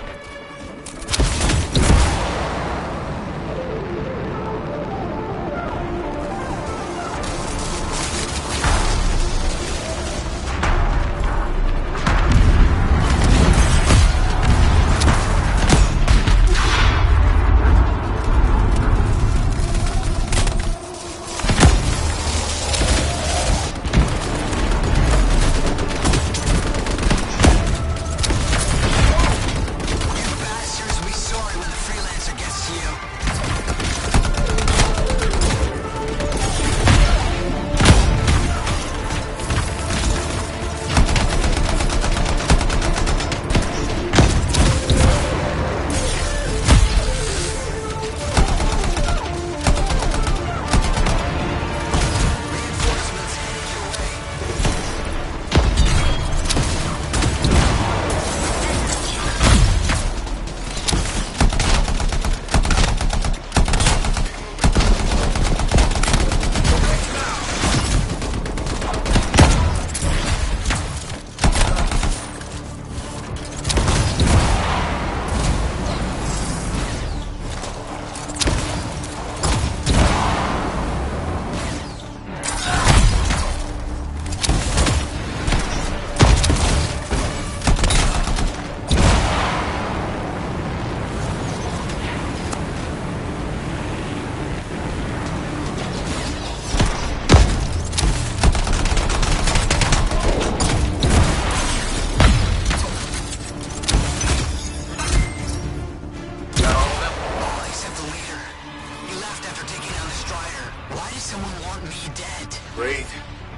Breathe.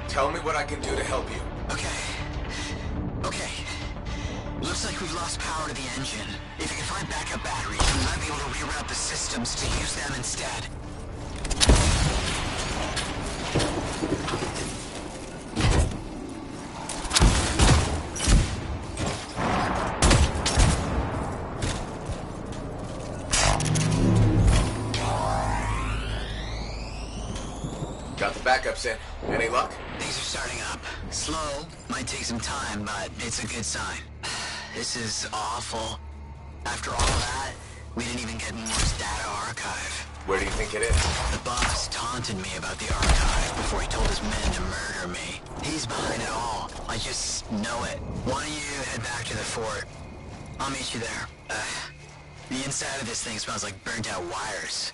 Tell me what I can do to help you. Okay. Looks like we've lost power to the engine. If you can find backup batteries, we might be able to reroute the systems to use them instead. Got the backups in. Any luck? Things are starting up. Slow, might take some time, but it's a good sign. This is awful. After all that, we didn't even get Moore's data archive. Where do you think it is? The boss taunted me about the archive before he told his men to murder me. He's behind it all. I just know it. Why don't you head back to the fort? I'll meet you there. The inside of this thing smells like burnt out wires.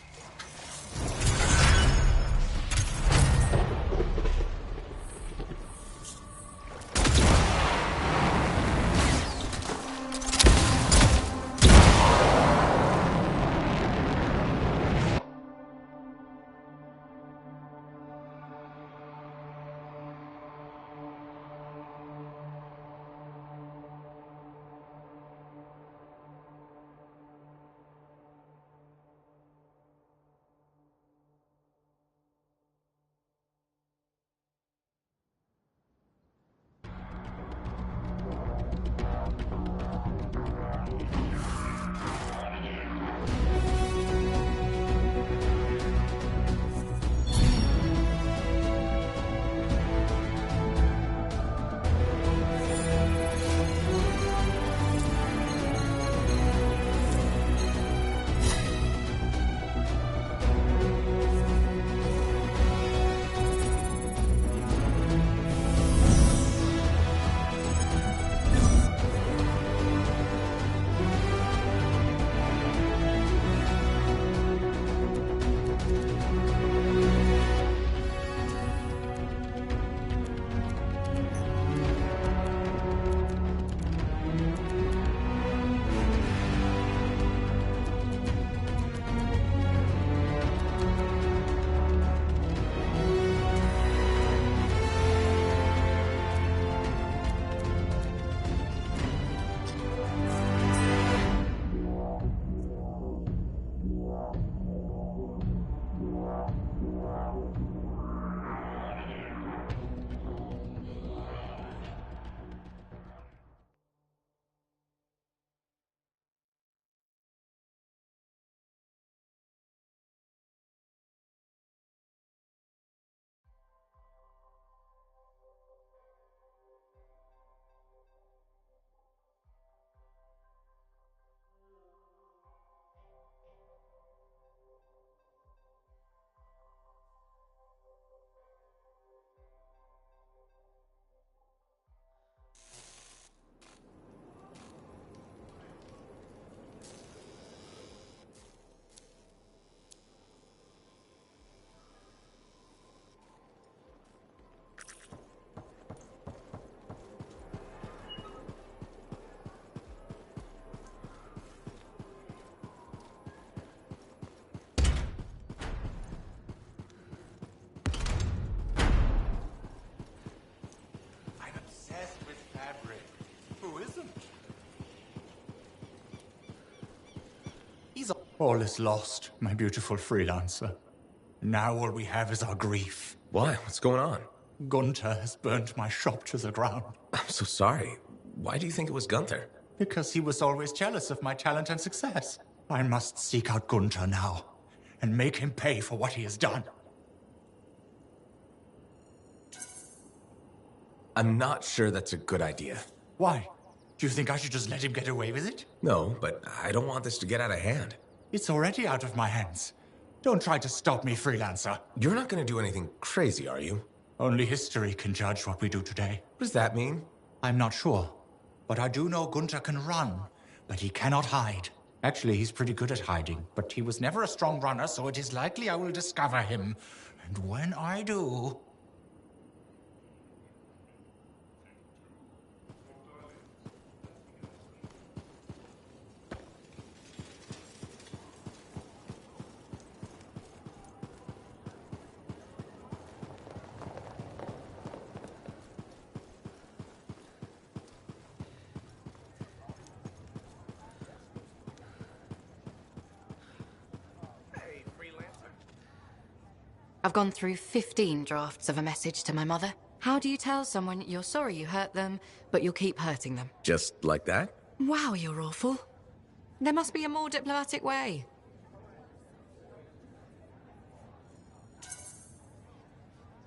All is lost, my beautiful freelancer. Now all we have is our grief. Why? What's going on? Gunther has burnt my shop to the ground. I'm so sorry. Why do you think it was Gunther? Because he was always jealous of my talent and success. I must seek out Gunther now, and make him pay for what he has done. I'm not sure that's a good idea. Why? Do you think I should just let him get away with it? No, but I don't want this to get out of hand. It's already out of my hands. Don't try to stop me, freelancer. You're not going to do anything crazy, are you? Only history can judge what we do today. What does that mean? I'm not sure. But I do know Gunther can run, but he cannot hide. Actually, he's pretty good at hiding, but he was never a strong runner, so it is likely I will discover him. And when I do... I've gone through 15 drafts of a message to my mother. How do you tell someone you're sorry you hurt them, but you'll keep hurting them? Just like that? Wow, you're awful. There must be a more diplomatic way.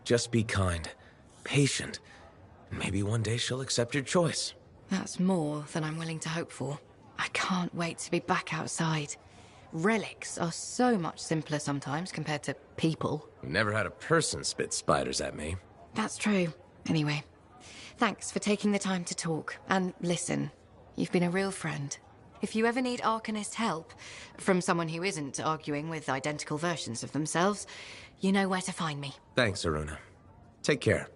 Just be kind, patient. Maybe one day she'll accept your choice. That's more than I'm willing to hope for. I can't wait to be back outside. Relics are so much simpler sometimes compared to people. I've never had a person spit spiders at me. That's true. Anyway, thanks for taking the time to talk. And listen, you've been a real friend. If you ever need Arcanist help, from someone who isn't arguing with identical versions of themselves, you know where to find me. Thanks, Aruna. Take care.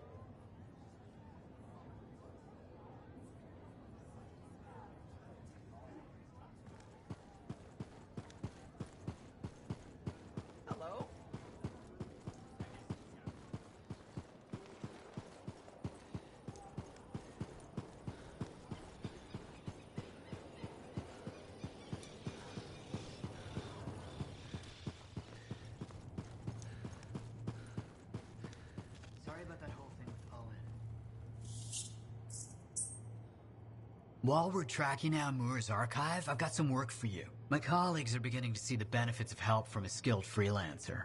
While we're tracking down Moore's archive, I've got some work for you. My colleagues are beginning to see the benefits of help from a skilled freelancer.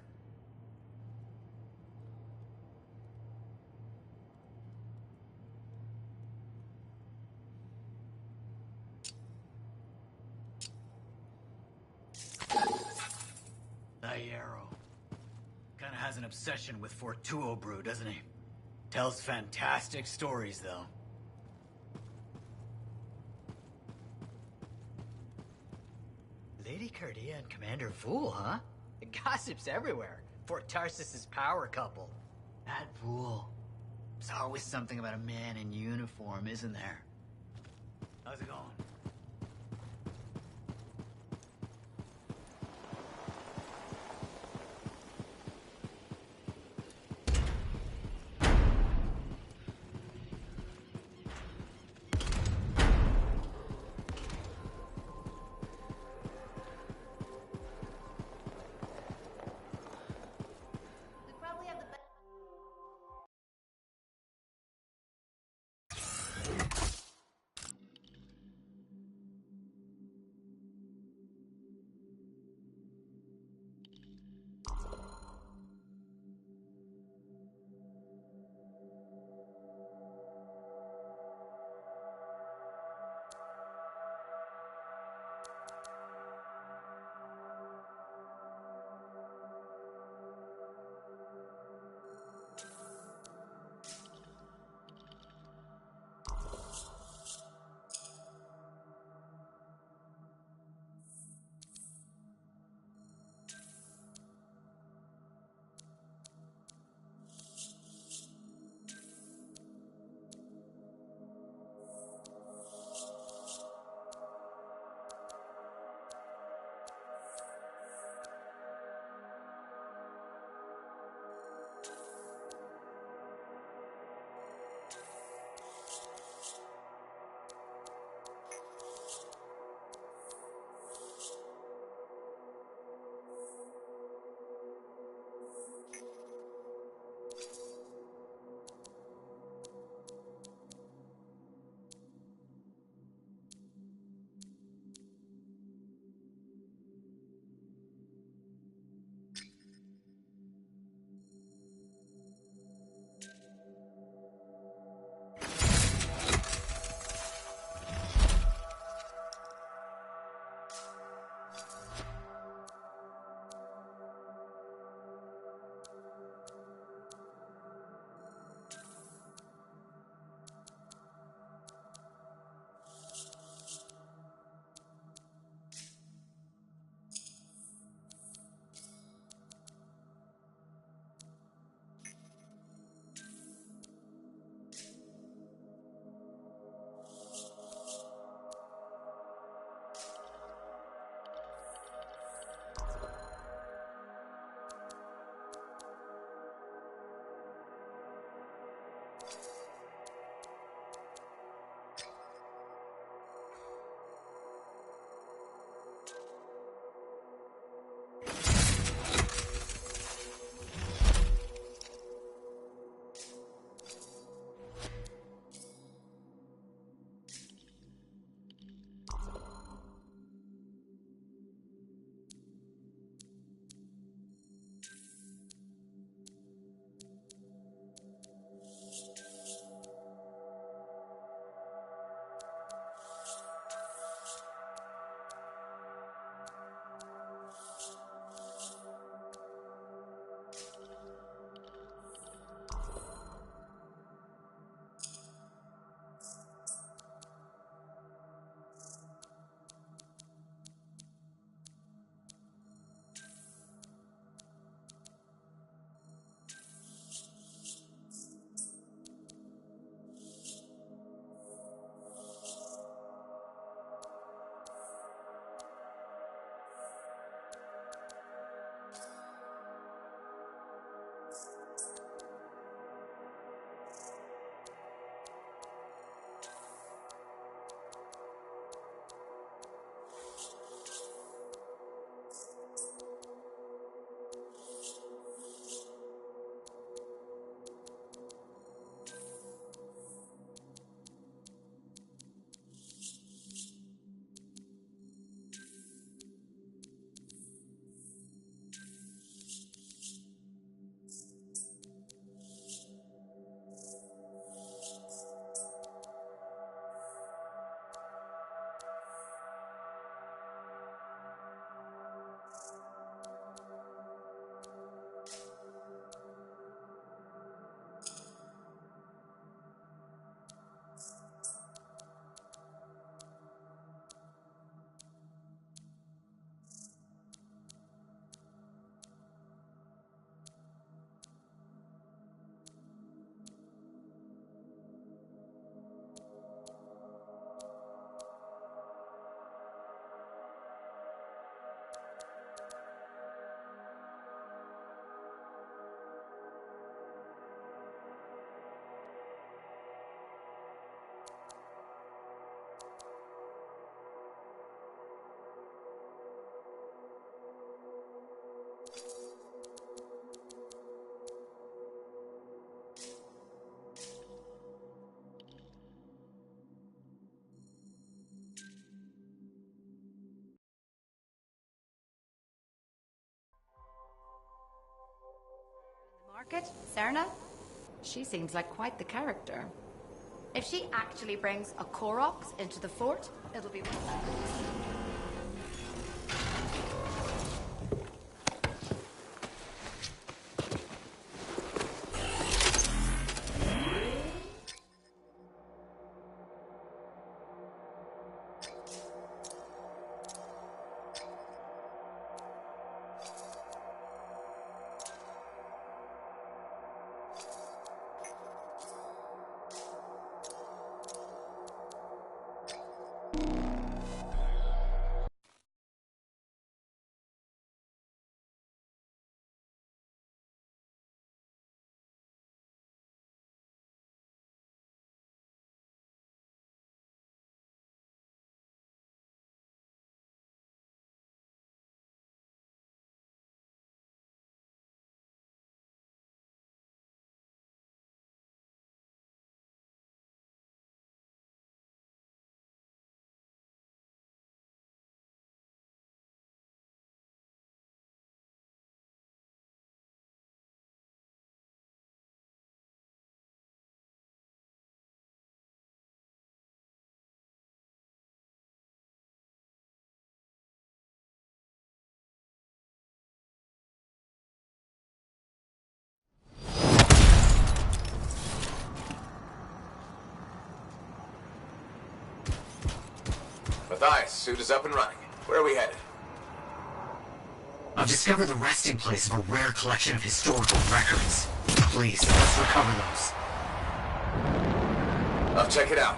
That Yarrow. Kinda has an obsession with Fortuo brew, doesn't he? Tells fantastic stories, though. Lady Cardia and Commander Fool, huh? The gossip's everywhere. Fort Tarsus's power couple. That Fool. There's always something about a man in uniform, isn't there? How's it going? Market, Serna? She seems like quite the character. If she actually brings a Koroks into the fort, it'll be worth it. Matthias, suit is up and running. Where are we headed? I've discovered the resting place of a rare collection of historical records. Please, let's recover those. I'll check it out.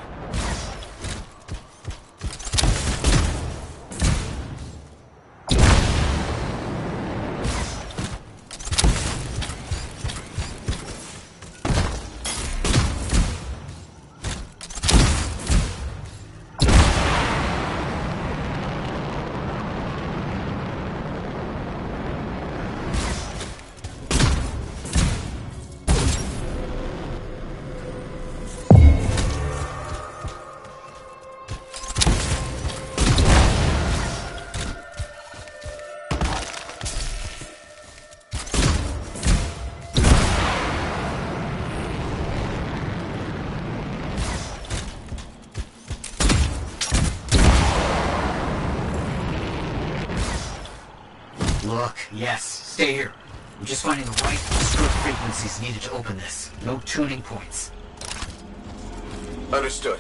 Look, yes, stay here. I'm just finding the right stroke frequencies needed to open this. No tuning points. Understood.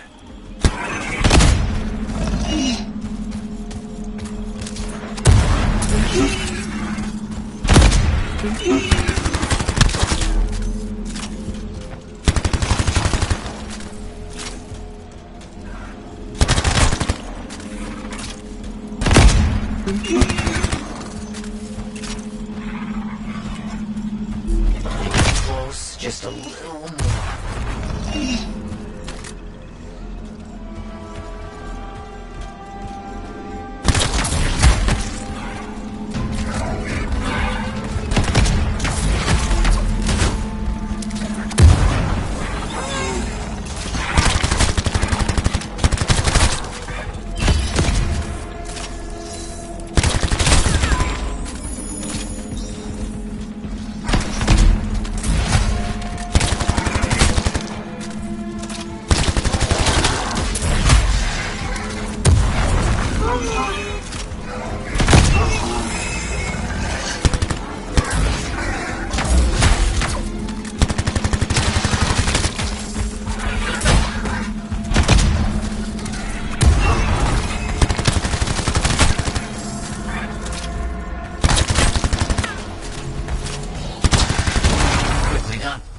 Close, just a little more.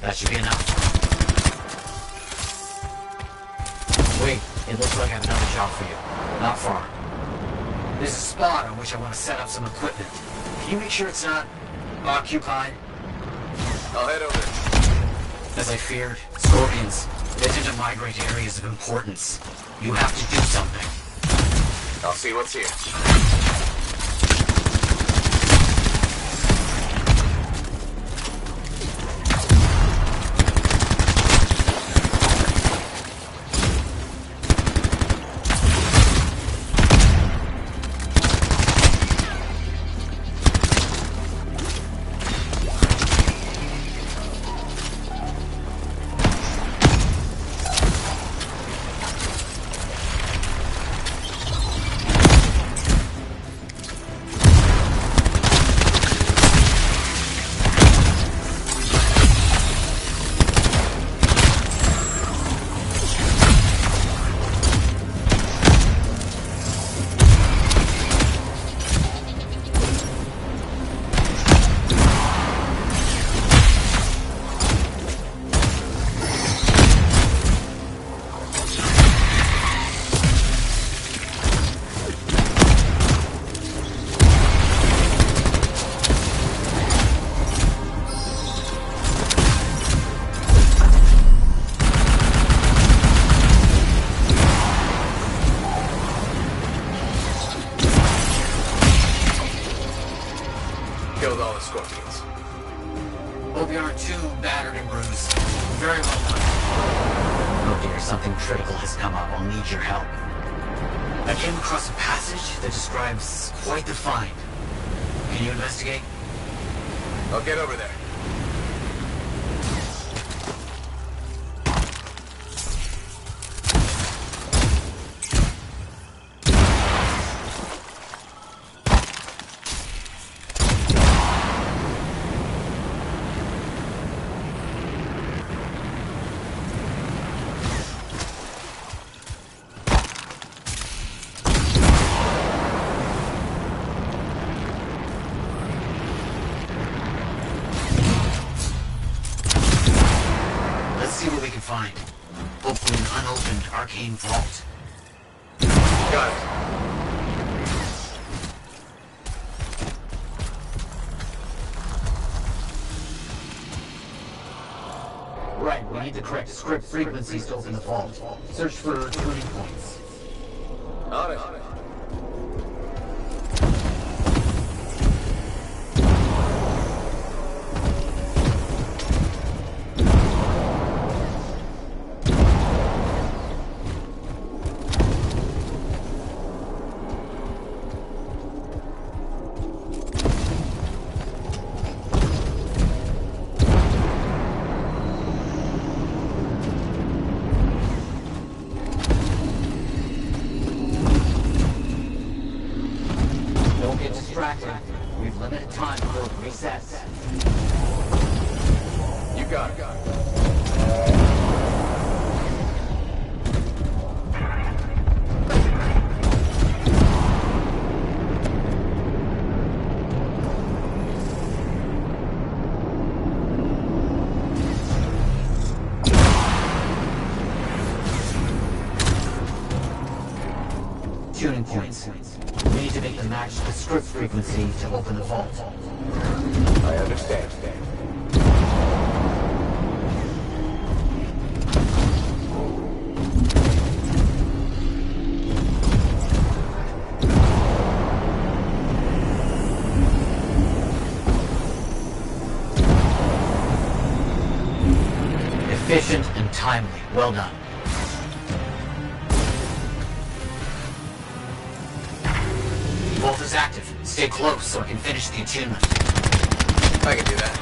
That should be enough. Wait, it looks like I have another job for you. Not far. There's a spot on which I want to set up some equipment. Can you make sure it's not occupied? I'll head over. As I feared, scorpions, they tend to migrate to areas of importance. You have to do something. I'll see what's here. Killed all the scorpions. Hope you aren't too battered and bruised. Very well done. Oh dear, something critical has come up. I'll need your help. I came across a passage that describes quite the find. Can you investigate? I'll get over there. arcane vault. Got it. Right, we need the correct script frequencies to open the vault. Search for tuning points. On it. We've limited time for resets. You got it. Tuning points. We need to make them match the script frequency to open the vault. I understand. Efficient and timely. Well done. Vault is active. Stay close so I can finish the attunement. I can do that.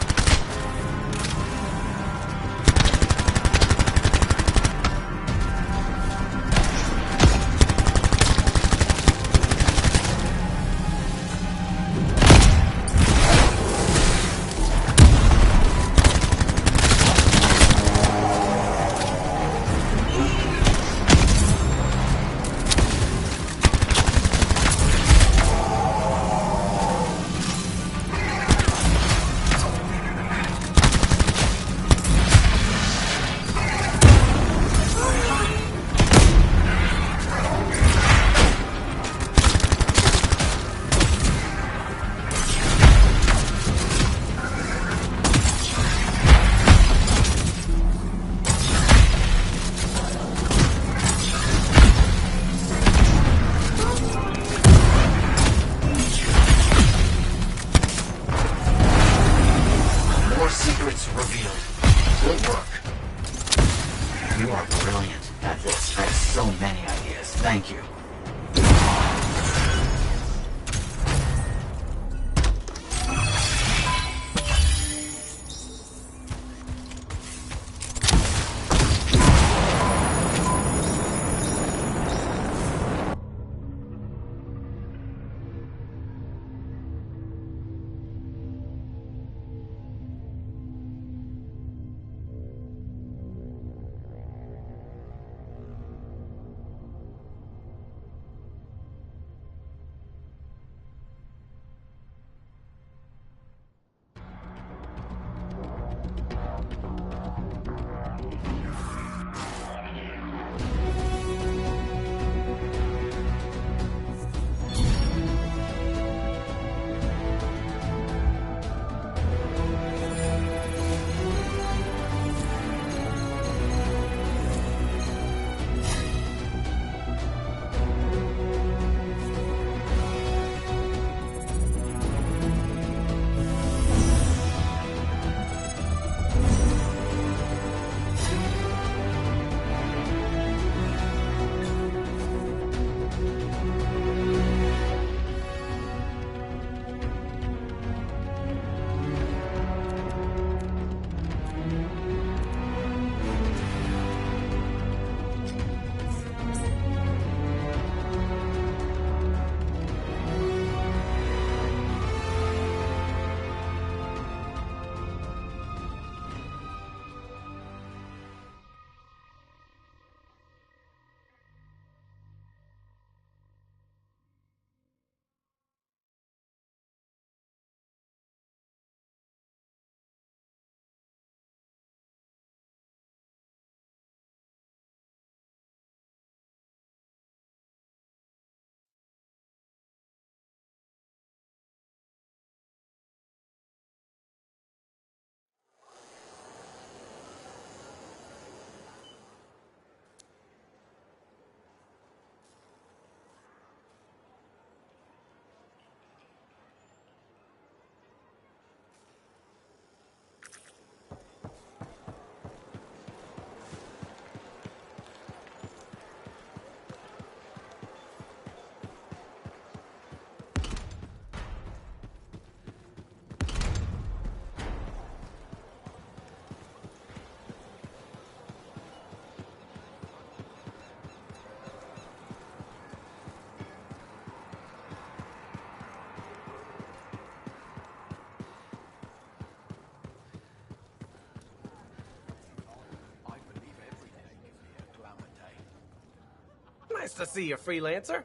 Nice to see you, freelancer.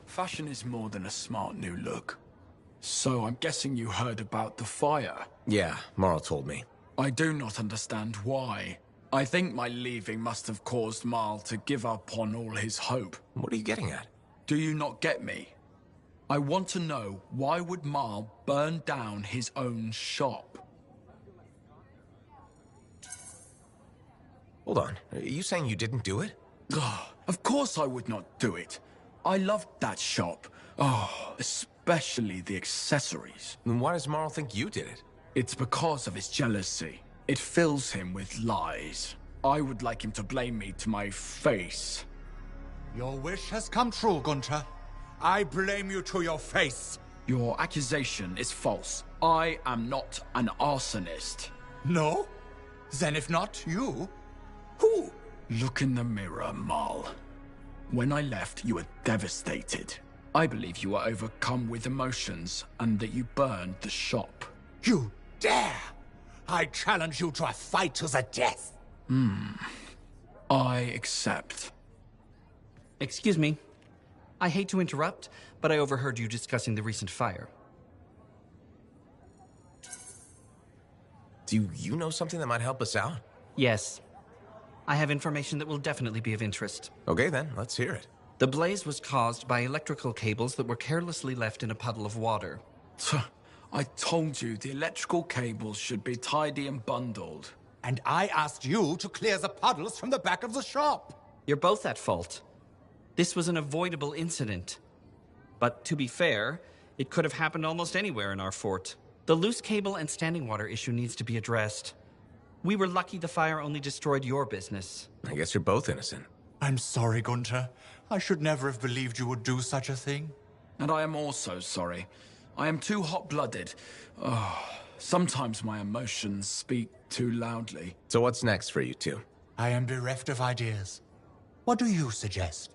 Fashion is more than a smart new look. So I'm guessing you heard about the fire. Yeah, Marl told me. I do not understand why. I think my leaving must have caused Marl to give up on all his hope. What are you getting at? Do you not get me? I want to know, why would Marl burn down his own shop? Hold on. Are you saying you didn't do it? Of course I would not do it. I loved that shop. Oh, especially the accessories. Then why does Marl think you did it? It's because of his jealousy. It fills him with lies. I would like him to blame me to my face. Your wish has come true, Gunter. I blame you to your face. Your accusation is false. I am not an arsonist. No? Then if not you, who? Look in the mirror, Marl. When I left, you were devastated. I believe you were overcome with emotions and that you burned the shop. You dare! I challenge you to a fight to the death. I accept. Excuse me. I hate to interrupt, but I overheard you discussing the recent fire. Do you know something that might help us out? Yes. I have information that will definitely be of interest. Okay then, let's hear it. The blaze was caused by electrical cables that were carelessly left in a puddle of water. I told you the electrical cables should be tidy and bundled. And I asked you to clear the puddles from the back of the shop. You're both at fault. This was an avoidable incident. But to be fair, it could have happened almost anywhere in our fort. The loose cable and standing water issue needs to be addressed. We were lucky the fire only destroyed your business. I guess you're both innocent. I'm sorry, Gunter. I should never have believed you would do such a thing. And I am also sorry. I am too hot-blooded. Sometimes my emotions speak too loudly. So what's next for you two? I am bereft of ideas. What do you suggest?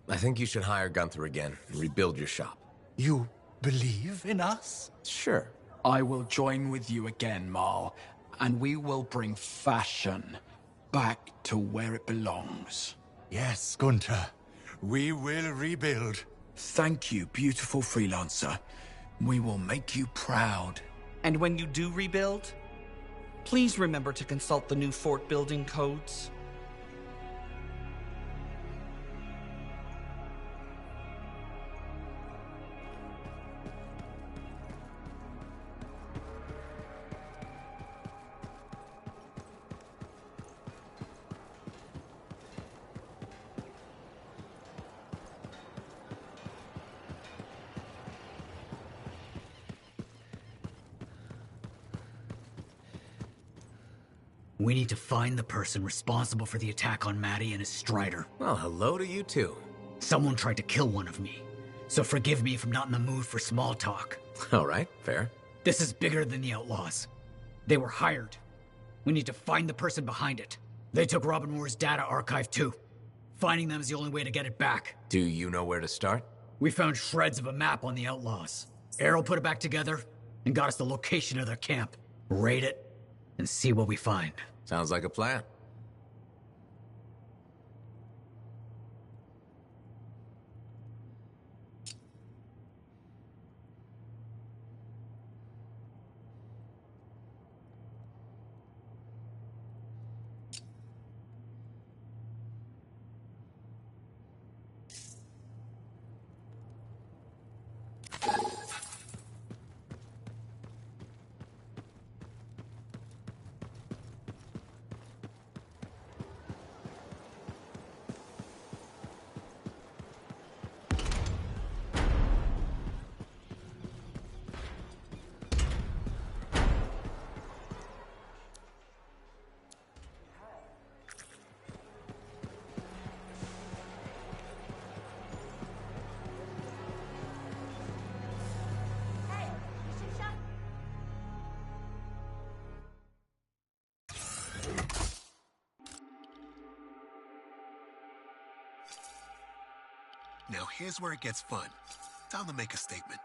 I think you should hire Gunther again and rebuild your shop. You believe in us? Sure. I will join with you again, Marl, and we will bring fashion back to where it belongs. Yes, Gunter. We will rebuild. Thank you, beautiful freelancer. We will make you proud. And when you do rebuild, please remember to consult the new fort building codes. We need to find the person responsible for the attack on Maddie and his Strider. Well, hello to you too. Someone tried to kill one of me, so forgive me if I'm not in the mood for small talk. All right, fair. This is bigger than the Outlaws. They were hired. We need to find the person behind it. They took Robin Moore's data archive too. Finding them is the only way to get it back. Do you know where to start? We found shreds of a map on the Outlaws. Errol put it back together and got us the location of their camp. Raid it and see what we find. Sounds like a plan. Now here's where it gets fun. Time to make a statement.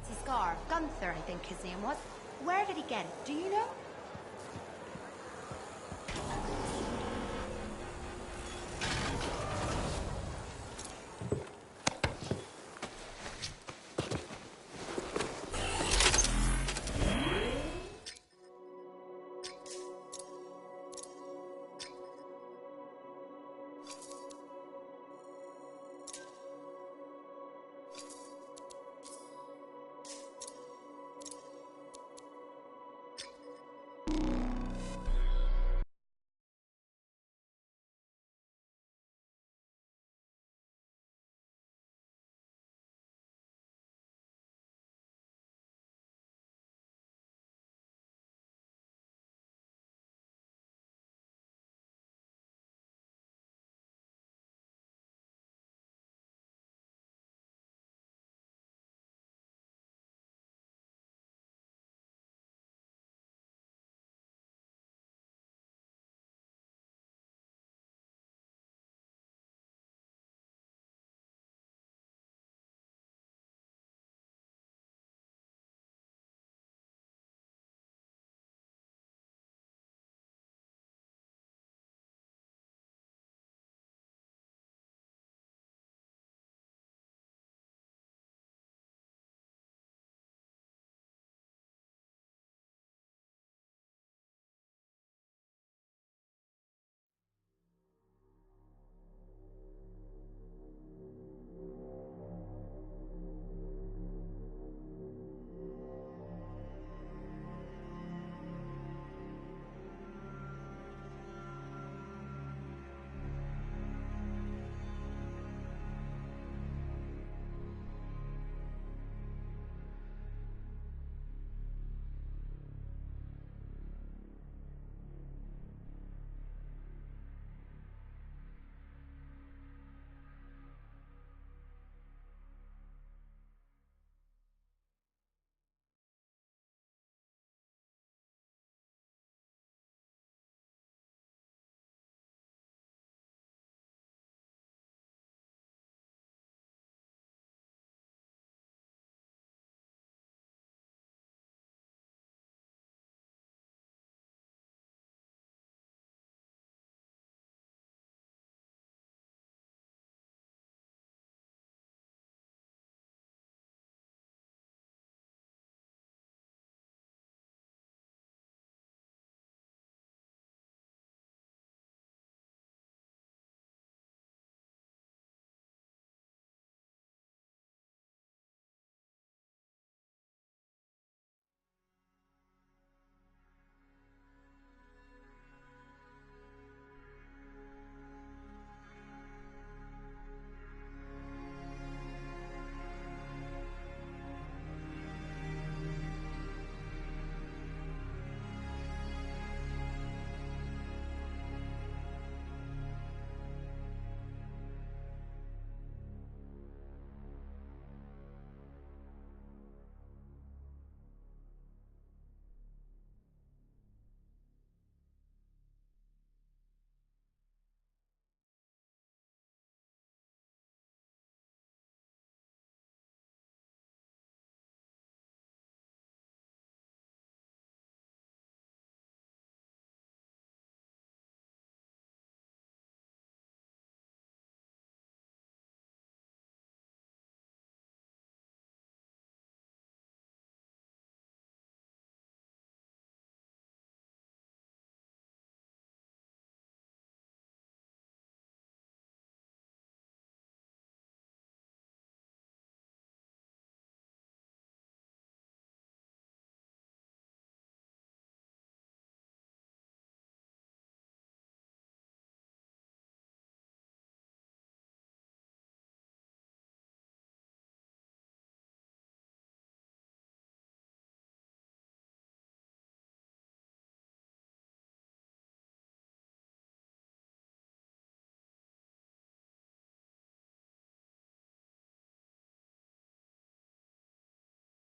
Fancy scar. Gunther, I think his name was. Where did he get it? Do you know?